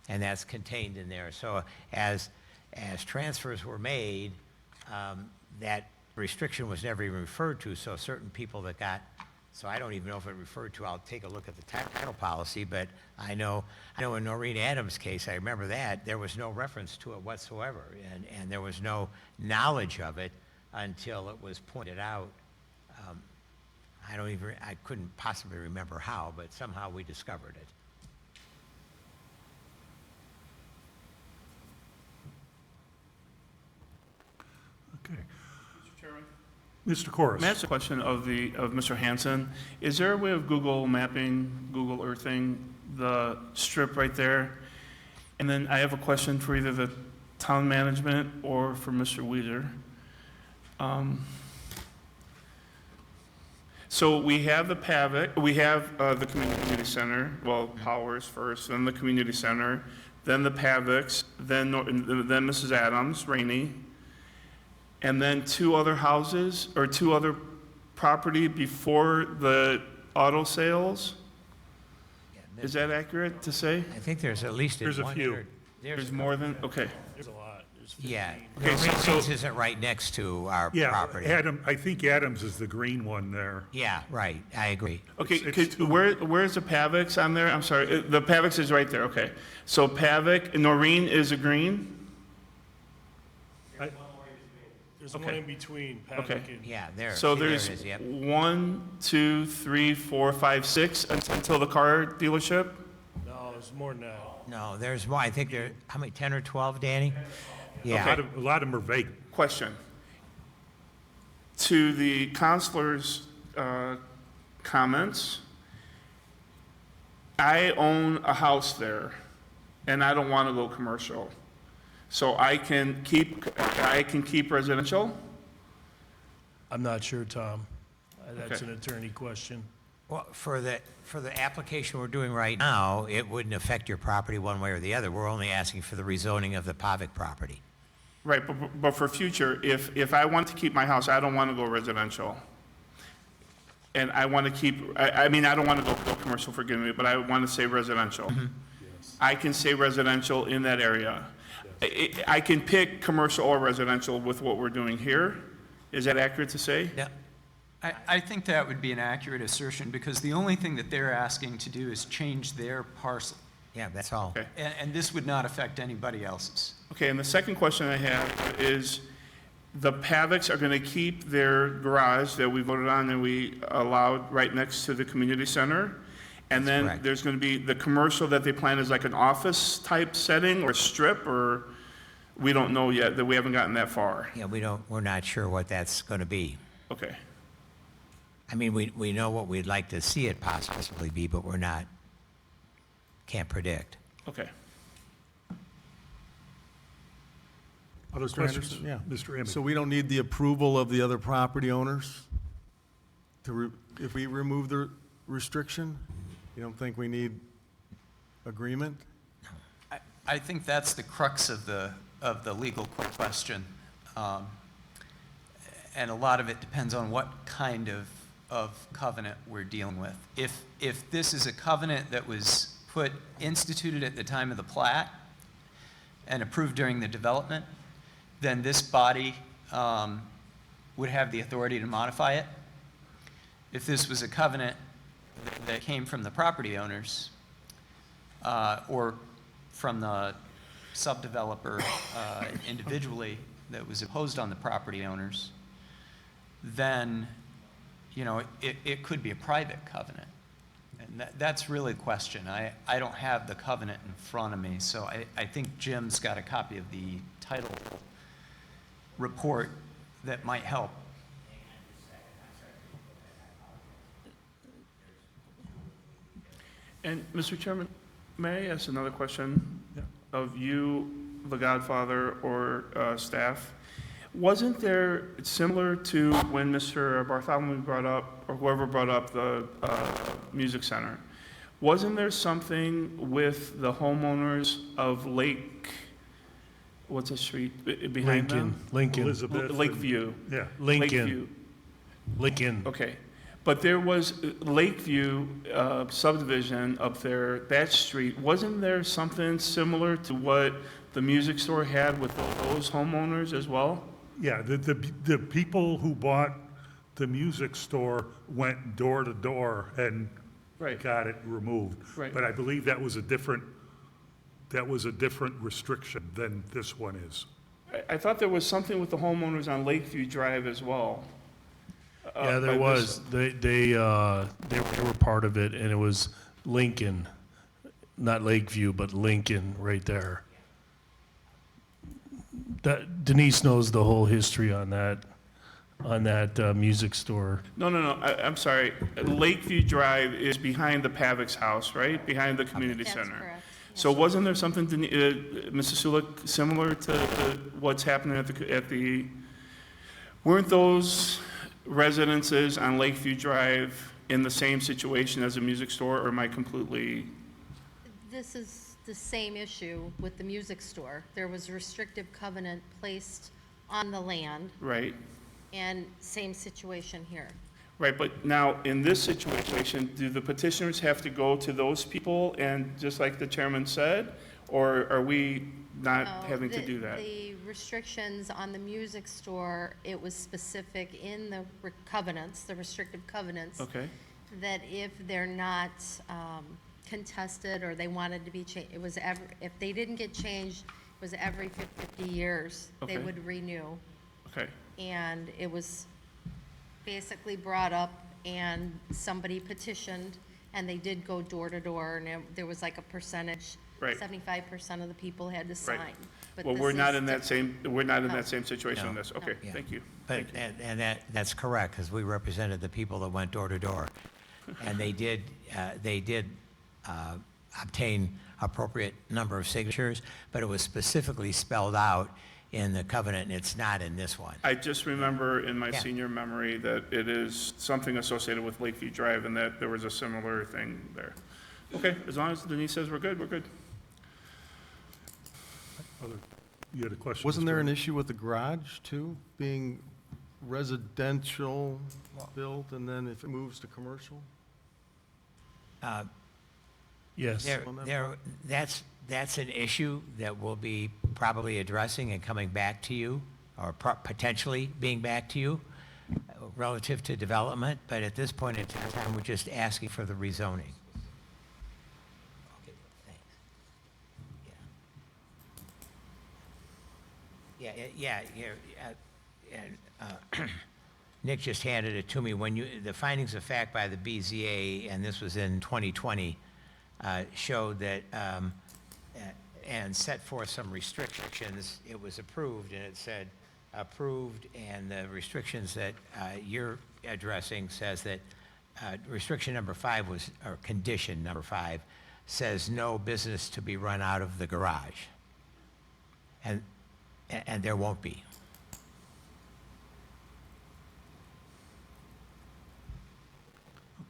And that's contained in there. So as transfers were made, that restriction was never even referred to, so certain people that got, so I don't even know if it referred to, I'll take a look at the title policy, but I know in Noreen Adams' case, I remember that, there was no reference to it whatsoever, and there was no knowledge of it until it was pointed out. I couldn't possibly remember how, but somehow we discovered it. Okay. Mr. Chairman? Mr. Corus. May I ask a question of Mr. Hanson? Is there a way of Google mapping, Google Earthing the strip right there? And then I have a question for either the town management or for Mr. Weiser. So we have the Pavic, we have the community center, well, Powers first, then the community center, then the Pavics, then Mrs. Adams, Rainey, and then two other houses, or two other property before the auto sales? Is that accurate to say? I think there's at least There's a few. There's more than, okay. There's a lot. There's Yeah. Okay, so- This isn't right next to our Yeah, property. I think Adams is the green one there. Yeah, right, I agree. Okay, It's where's the Pavics on there? I'm sorry, the Pavics is right there, okay. So Pavic, Noreen is a green? There's Okay. one in between Paddock Okay. and. Yeah, there. So see, there it there's is, yep. 1, 2, 3, 4, 5, 6 until the car dealership? No, there's more than that. No, there's more, I think there, how many, 10 or 12, Danny? Yeah. A lot of them are vague. Question. To the counselor's comments, I own a house there, and I don't want to go commercial. So I can keep residential? I'm not sure, Tom. That's Okay. an attorney question. Well, for the application we're doing right now, it wouldn't affect your property one way or the other. We're only asking for the rezoning of the Pavic property. Right, but for future, if I want to keep my house, I don't want to go residential. And I want to keep, I mean, I don't want to go commercial, forgive me, but I want to say residential. I can say residential in that area. I can pick commercial or residential with what we're doing here. Is that accurate to say? Yeah. I think that would be an accurate assertion, because the only thing that they're asking to do is change their parcel. Yeah, that's all. Okay. And this would not affect anybody else's. Okay, and the second question I have is, the Pavics are going to keep their garage that we voted on and we allowed right next to the community center? And That's then correct. there's going to be, the commercial that they plan is like an office-type setting or strip, or we don't know yet, that we haven't gotten that far? Yeah, we're not sure what that's going to be. Okay, I mean, we know what we'd like to see it possibly be, but can't predict. okay. Other Mr. questions? Anderson? Yeah. Mr. Emmett? So we don't need the approval of the other property owners if we remove the restriction? You don't think we need agreement? I think that's the crux of the legal question. And a lot of it depends on what kind of covenant we're dealing with. If this is a covenant that was instituted at the time of the plat and approved during the development, then this body would have the authority to modify it. If this was a covenant that came from the property owners, or from the subdeveloper individually that was imposed on the property owners, then, it could be a private covenant. And that's really the question. I don't have the covenant in front of me, so I think Jim's got a copy of the title report that might help. And, Mr. Chairman, may I ask another question of you, the Godfather, or staff? Wasn't there, similar to when Mr. Bartholomew brought up, or whoever brought up the music center, wasn't there something with the homeowners of what's the street behind them? Lincoln. Elizabeth. and- Lakeview. Yeah. Lincoln. Lincoln. Okay, but there was Lakeview subdivision up there, that street, wasn't there something similar to what the music store had with those homeowners as well? Yeah, the people who bought the music store went door to door and Right. got it removed. Right. But I believe that was a different restriction than this one is. I thought there was something with the homeowners on Lakeview Drive as well. Yeah, there by was. They were part of it, and it was Lincoln, not Lakeview, but Lincoln right there. That Denise knows the whole history on that music store. No, I'm sorry. Lakeview Drive is behind the Pavick's house, right? Behind the community That's center. correct. So wasn't there something, Mrs. Sulik, similar to what's happening at the, weren't those residences on Lakeview Drive in the same situation as a music store, or am I completely? This is the same issue with the music store. There was a restrictive covenant placed on the land, Right, and same situation here. right, but now, in this situation, do the petitioners have to go to those people and, just like the chairman said, or are we not having to do that? The restrictions on the music store, it was specific in the covenants, the restrictive covenants, Okay, that if they're not contested or they wanted to be changed, if they didn't get changed, it was every 50 years, they Okay. would renew. okay. and it was basically brought up, and somebody petitioned, and they did go door to door, and there was like a percentage. Right. 75% of the people had to Right. sign. But Well, this we're not is in that same, we're not in No. that same situation on No. this. Okay, Yeah. thank you. But, and that's correct, because we represented the people that went door to door. And they did obtain appropriate number of signatures, but it was specifically spelled out in the covenant, and it's not in this one. I just remember in my Yeah. senior memory that it is something associated with Lakeview Drive and that there was a similar thing there. Okay, as long as Denise says we're good, we're good. You had a question? Wasn't there Mr. an issue with the garage too, being residential built, and then if it moves to commercial? Yes. That's an issue that we'll be probably addressing and coming back to you, or potentially being back to you relative to development, but at this point in time, we're just asking for the rezoning. Okay, thanks. Nick just handed it to me. When the findings of fact by the BZA, and this was in 2020, showed that, and set forth some restrictions. It was approved, and it said approved, and the restrictions that you're addressing says that restriction number 5 was, or condition number 5, says no business to be run out of the garage. And there won't be.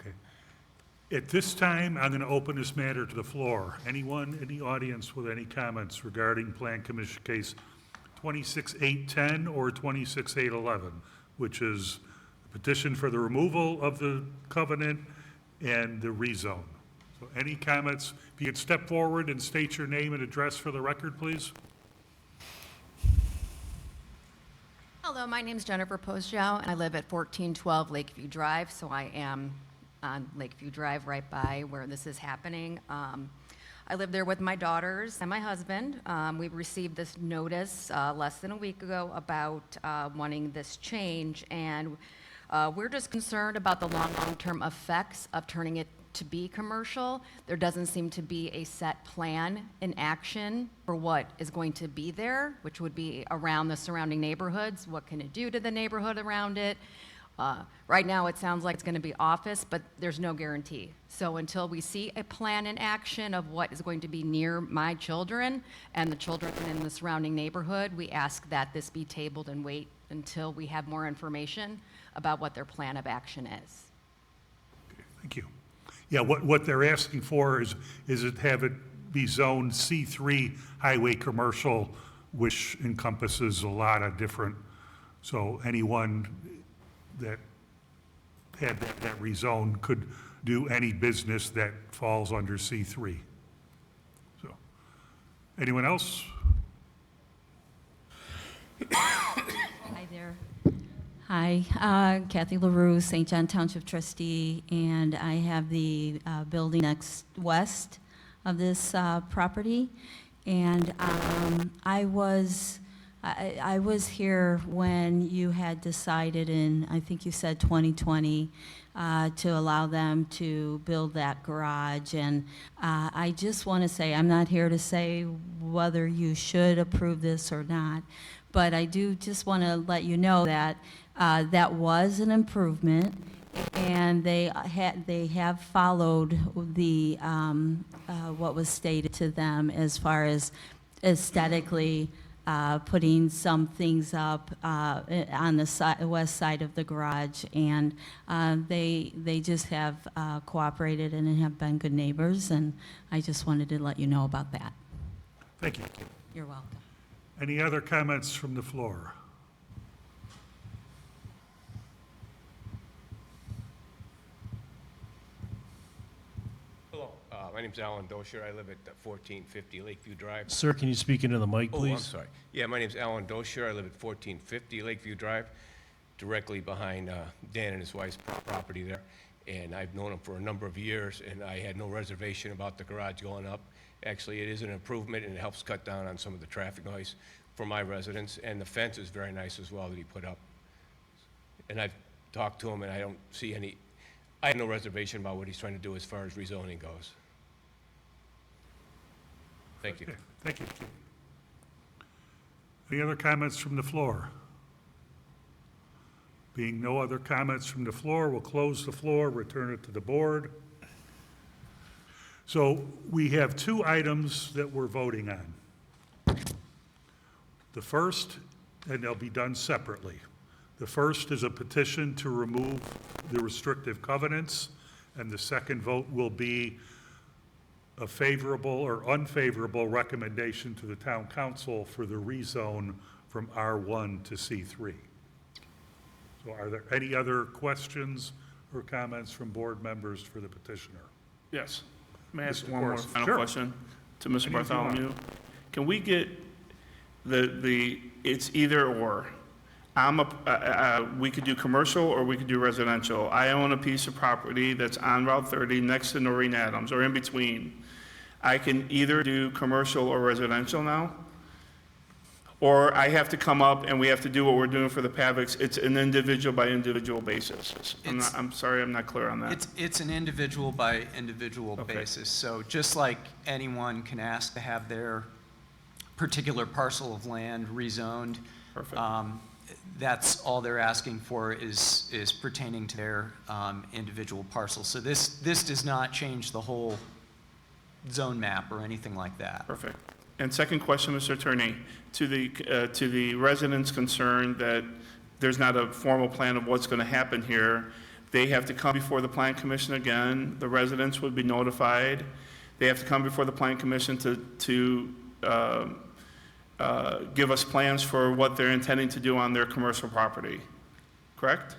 Okay. At this time, I'm going to open this matter to the floor. Anyone in the audience with any comments regarding Plan Commission Case 26810 or 26811, which is a petition for the removal of the covenant and the rezone? So any comments? If you could step forward and state your name and address for the record, please. Hello, my name's Jennifer Poziow, and I live at 1412 Lakeview Drive, so I am on Lakeview Drive right by where this is happening. I live there with my daughters and my husband. We received this notice less than a week ago about wanting this change, and we're just concerned about the long-term effects of turning it to be commercial. There doesn't seem to be a set plan in action for what is going to be there, which would be around the surrounding neighborhoods. What can it do to the neighborhood around it? Right now, it sounds like it's going to be office, but there's no guarantee. So until we see a plan in action of what is going to be near my children and the children in the surrounding neighborhood, we ask that this be tabled and wait until we have more information about what their plan of action is. Thank you. Yeah, what they're asking for is it have it be zoned C3 highway commercial, which encompasses a lot of different, so anyone that had that rezone could do any business that falls under C3. So, anyone else? Hi there. Hi, Kathy LaRue, St. John Township trustee, and I have the building next west of this property. And I was here when you had decided in, I think you said 2020, to allow them to build that garage. And I just want to say, I'm not here to say whether you should approve this or not, but I do just want to let you know that that was an improvement, and they have followed the what was stated to them as far as aesthetically putting some things up on the west side of the garage, and they just have cooperated and have been good neighbors, and I just wanted to let you know about that. Thank you. You're welcome. Any other comments from the floor? Hello, my name's Alan Dosher. I live at 1450 Lakeview Drive. Sir, can you speak into the mic, Oh, please? I'm sorry. Yeah, my name's Alan Dosher. I live at 1450 Lakeview Drive, directly behind Dan and his wife's property there. And I've known him for a number of years, and I had no reservation about the garage going up. Actually, it is an improvement, and it helps cut down on some of the traffic noise for my residents. And the fence is very nice as well that he put up. And I've talked to him, and I don't see any, I have no reservation about what he's trying to do as far as rezoning goes. Thank you. Okay, thank you. Any other comments from the floor? Being no other comments from the floor, we'll close the floor, return it to the board. So we have two items that we're voting on. The first, and they'll be done separately. The first is a petition to remove the restrictive covenants, and the second vote will be a favorable or unfavorable recommendation to the town council for the rezone from R1 to C3. So are there any other questions or comments from board members for the petitioner? Yes. May I ask Mr. one more Corse. final Sure. question to Mr. Anything you want. Bartholomew? Can we get it's either or. We could do commercial or we could do residential. I own a piece of property that's on Route 30 next to Noreen Adams, or in between. I can either do commercial or residential now, or I have to come up and we have to do what we're doing for the Pavliks. It's an individual by individual basis. I'm sorry, I'm not clear on that. It's an individual by individual Okay. basis. So just like anyone can ask to have their particular parcel of land rezoned. Perfect. That's all they're asking for is pertaining to their individual parcel. So this does not change the whole zone map or anything like that. Perfect. And second question, Mr. Attorney, to the residents concerned that there's not a formal plan of what's going to happen here, they have to come before the Plan Commission again. The residents would be notified. They have to come before the Plan Commission to give us plans for what they're intending to do on their commercial property, correct?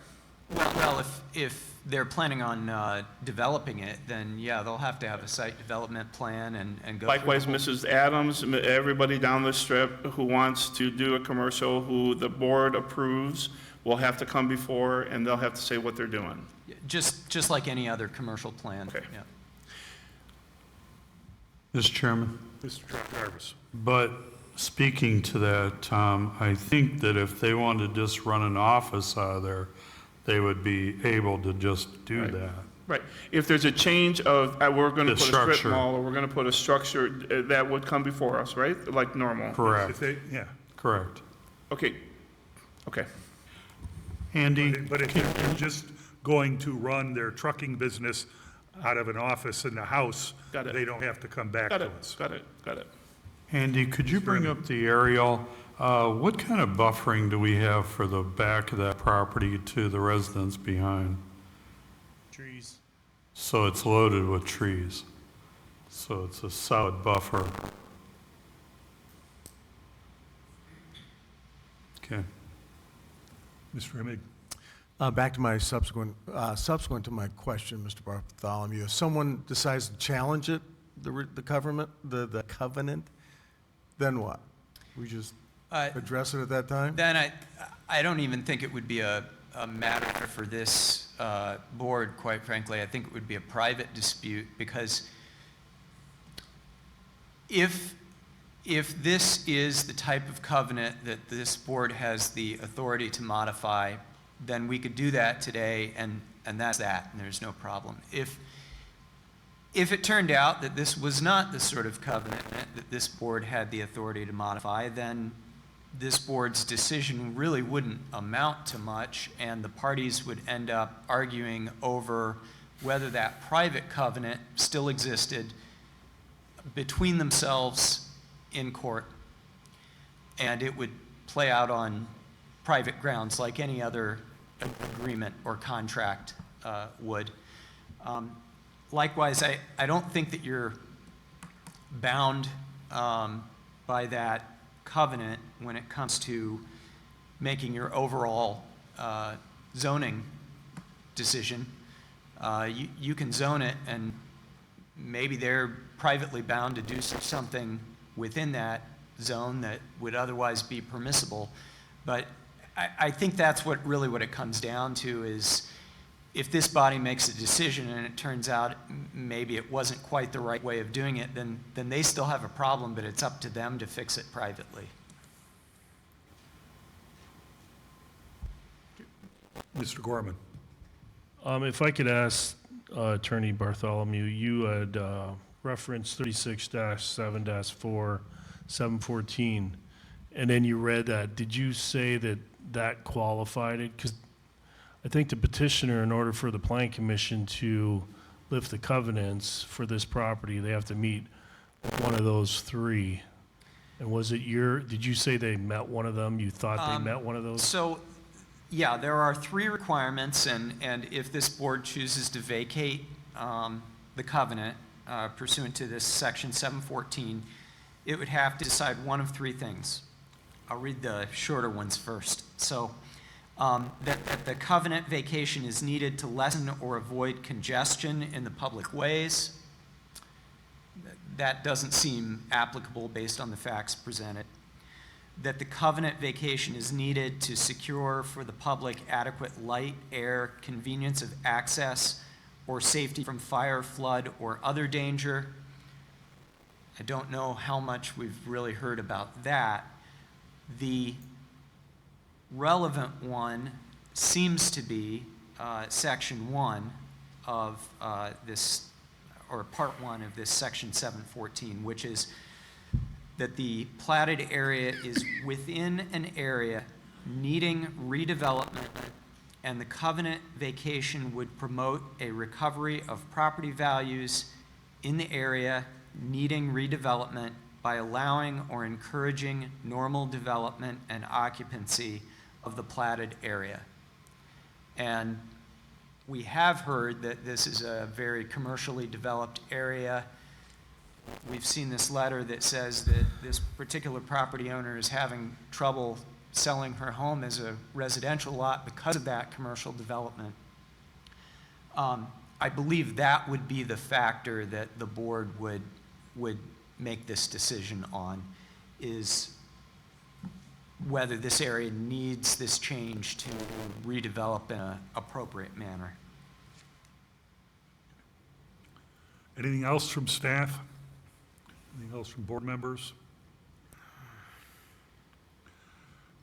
Well, if they're planning on developing it, then yeah, they'll have to have a site development plan and go. Likewise, through Mrs. Adams, everybody down the strip who wants to do a commercial, who the board approves, will have to come before, and they'll have to say what they're doing. just like any other commercial plan. Okay. Yeah. Mr. Chairman, Mr. Jarvis. but speaking to that, Tom, I think that if they wanted to just run an office out of there, they would be able to just do that. Right. If there's a change of, we're going to The put a strip structure. mall, or we're going to put a structure, that would come before us, right? Like normal? If Correct, they, yeah. correct. Okay. Okay. Andy, But if they're just going to run their trucking business out of an office in the house, Got it. they don't have to come back Got to it. us. Got it. Got it. Andy, could you bring up the aerial? What kind of buffering do we have for the back of that property to the residents behind? Trees. So it's loaded with trees. So it's a solid buffer. Okay. Mr. Emig? Back to my subsequent to my question, Mr. Bartholomew. If someone decides to challenge it, the covenant, then what? We just address it at that time? Then I don't even think it would be a matter for this board, quite frankly. I think it would be a private dispute, because if this is the type of covenant that this board has the authority to modify, then we could do that today, and that's that, and there's no problem. If it turned out that this was not the sort of covenant that this board had the authority to modify, then this board's decision really wouldn't amount to much, and the parties would end up arguing over whether that private covenant still existed between themselves in court. And it would play out on private grounds like any other agreement or contract would. Likewise, I don't think that you're bound by that covenant when it comes to making your overall zoning decision. You can zone it, and maybe they're privately bound to do something within that zone that would otherwise be permissible. But I think that's what it comes down to, is if this body makes a decision and it turns out maybe it wasn't quite the right way of doing it, then they still have a problem, but it's up to them to fix it privately. Mr. Gorman. If I could ask Attorney Bartholomew, you had referenced 36-7-4, 714, and then you read that. Did you say that that qualified it? Because I think the petitioner, in order for the Plan Commission to lift the covenants for this property, they have to meet one of those three. And did you say they met one of them? You thought they met one of those? So, yeah, there are three requirements, and if this board chooses to vacate the covenant pursuant to this section 714, it would have to decide one of three things. I'll read the shorter ones first. So, that the covenant vacation is needed to lessen or avoid congestion in the public ways. That doesn't seem applicable based on the facts presented. That the covenant vacation is needed to secure for the public adequate light, air, convenience of access, or safety from fire, flood, or other danger. I don't know how much we've really heard about that. The relevant one seems to be section 1 of this, or part 1 of this section 714, which is that the platted area is within an area needing redevelopment, and the covenant vacation would promote a recovery of property values in the area needing redevelopment by allowing or encouraging normal development and occupancy of the platted area. And we have heard that this is a very commercially developed area. We've seen this letter that says that this particular property owner is having trouble selling her home as a residential lot because of that commercial development. I believe that would be the factor that the board would make this decision on, is whether this area needs this change to redevelop in an appropriate manner. Anything else from staff? Anything else from board members?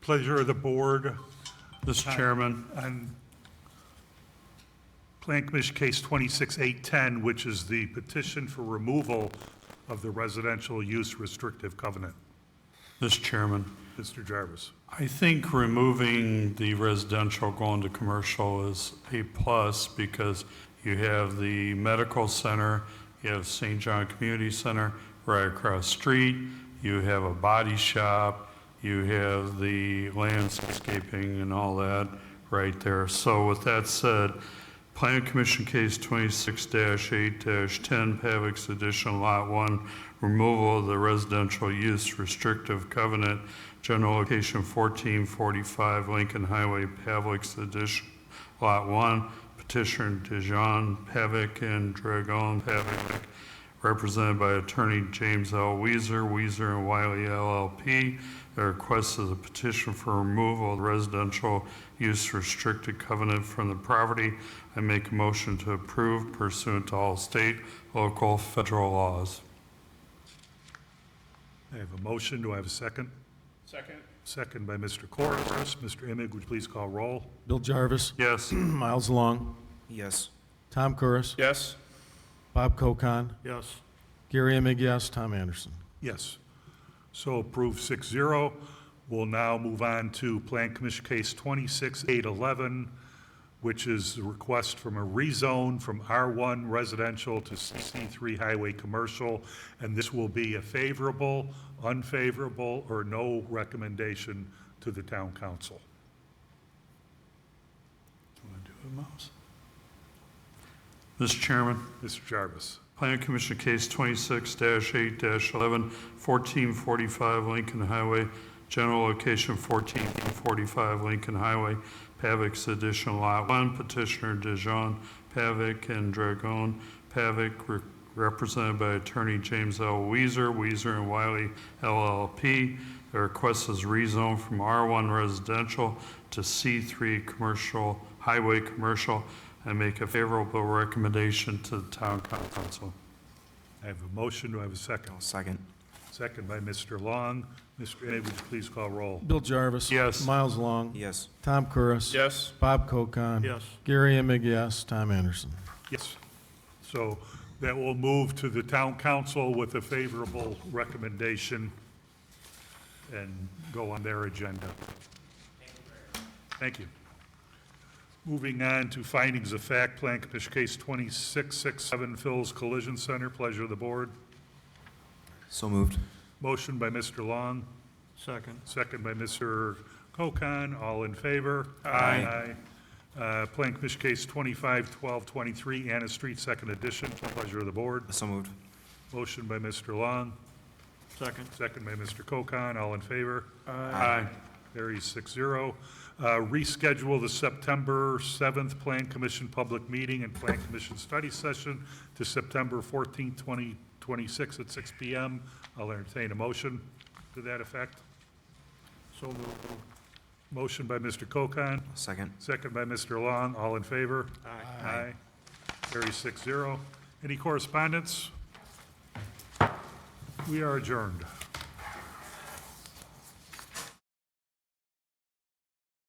Pleasure of the board. Mr. Chairman, On Plan Commission Case 26810, which is the petition for removal of the residential use restrictive covenant. Mr. Chairman, Mr. Jarvis. I think removing the residential going to commercial is a plus because you have the medical center, you have St. John Community Center right across the street, you have a body shop, you have the landscaping and all that right there. So with that said, Plan Commission Case 26-8-10, Pavlik's Addition Lot 1, removal of the residential use restrictive covenant, general location 1445 Lincoln Highway, Pavlik's Addition Lot 1, petitioner Dijon Pavlik and Dragon Pavlik, represented by attorney James L. Weezer and Wiley LLP. The request is a petition for removal of the residential use restricted covenant from the property. I make a motion to approve pursuant to all state, local, federal laws. I have a motion. Do I have a second? Second. Second by Mr. Corliss. Mr. Emig, would you please call roll? Bill Jarvis, Yes. Miles Long, Yes. Tom Curris, Yes. Bob Kokan, Yes. Gary Emig, yes, Tom Anderson. Yes. So approved 6-0. We'll now move on to Plan Commission Case 26811, which is a request from a rezone from R1 residential to C3 highway commercial, and this will be a favorable, unfavorable, or no recommendation to the town council. Do you want to do it, Mouse? Mr. Chairman, Mr. Jarvis. Plan Commission Case 26-8-11, 1445 Lincoln Highway, general location 1445 Lincoln Highway, Pavlik's Addition Lot 1, petitioner Dijon Pavlik and Dragon Pavlik, represented by attorney James L. Weezer and Wiley LLP. The request is rezone from R1 residential to C3 commercial, highway commercial, and make a favorable recommendation to the town council. I have a motion. Do I have a second? Second. Second by Mr. Long. Mr. A, would you please call roll? Bill Jarvis. Yes. Miles Long. Yes. Tom Curris. Yes. Bob Kokon. Yes. Gary Emig, yes. Tom Anderson. Yes. So that will move to the town council with a favorable recommendation and go on their agenda. Thank you. Moving on to findings of fact, Plan Commission Case 2667, Phil's Collision Center. Pleasure of the board. So moved. Motion by Mr. Long, Second. second by Mr. Kokon. All in favor? Aye. Aye. Plan Commission Case 251223, Anna Street, Second Edition. Pleasure of the board. So moved. Motion by Mr. Long, Second. second by Mr. Kokon. All in favor? Aye. Carries 6-0. Reschedule the September 7th Plan Commission public meeting and Plan Commission study session to September 14th, 2026 at 6 PM. I'll entertain a motion to that effect. So moved. Motion by Mr. Kokon, Second. second by Mr. Long. All in favor? Aye. Aye. Carries 6-0. Any correspondence? We are adjourned.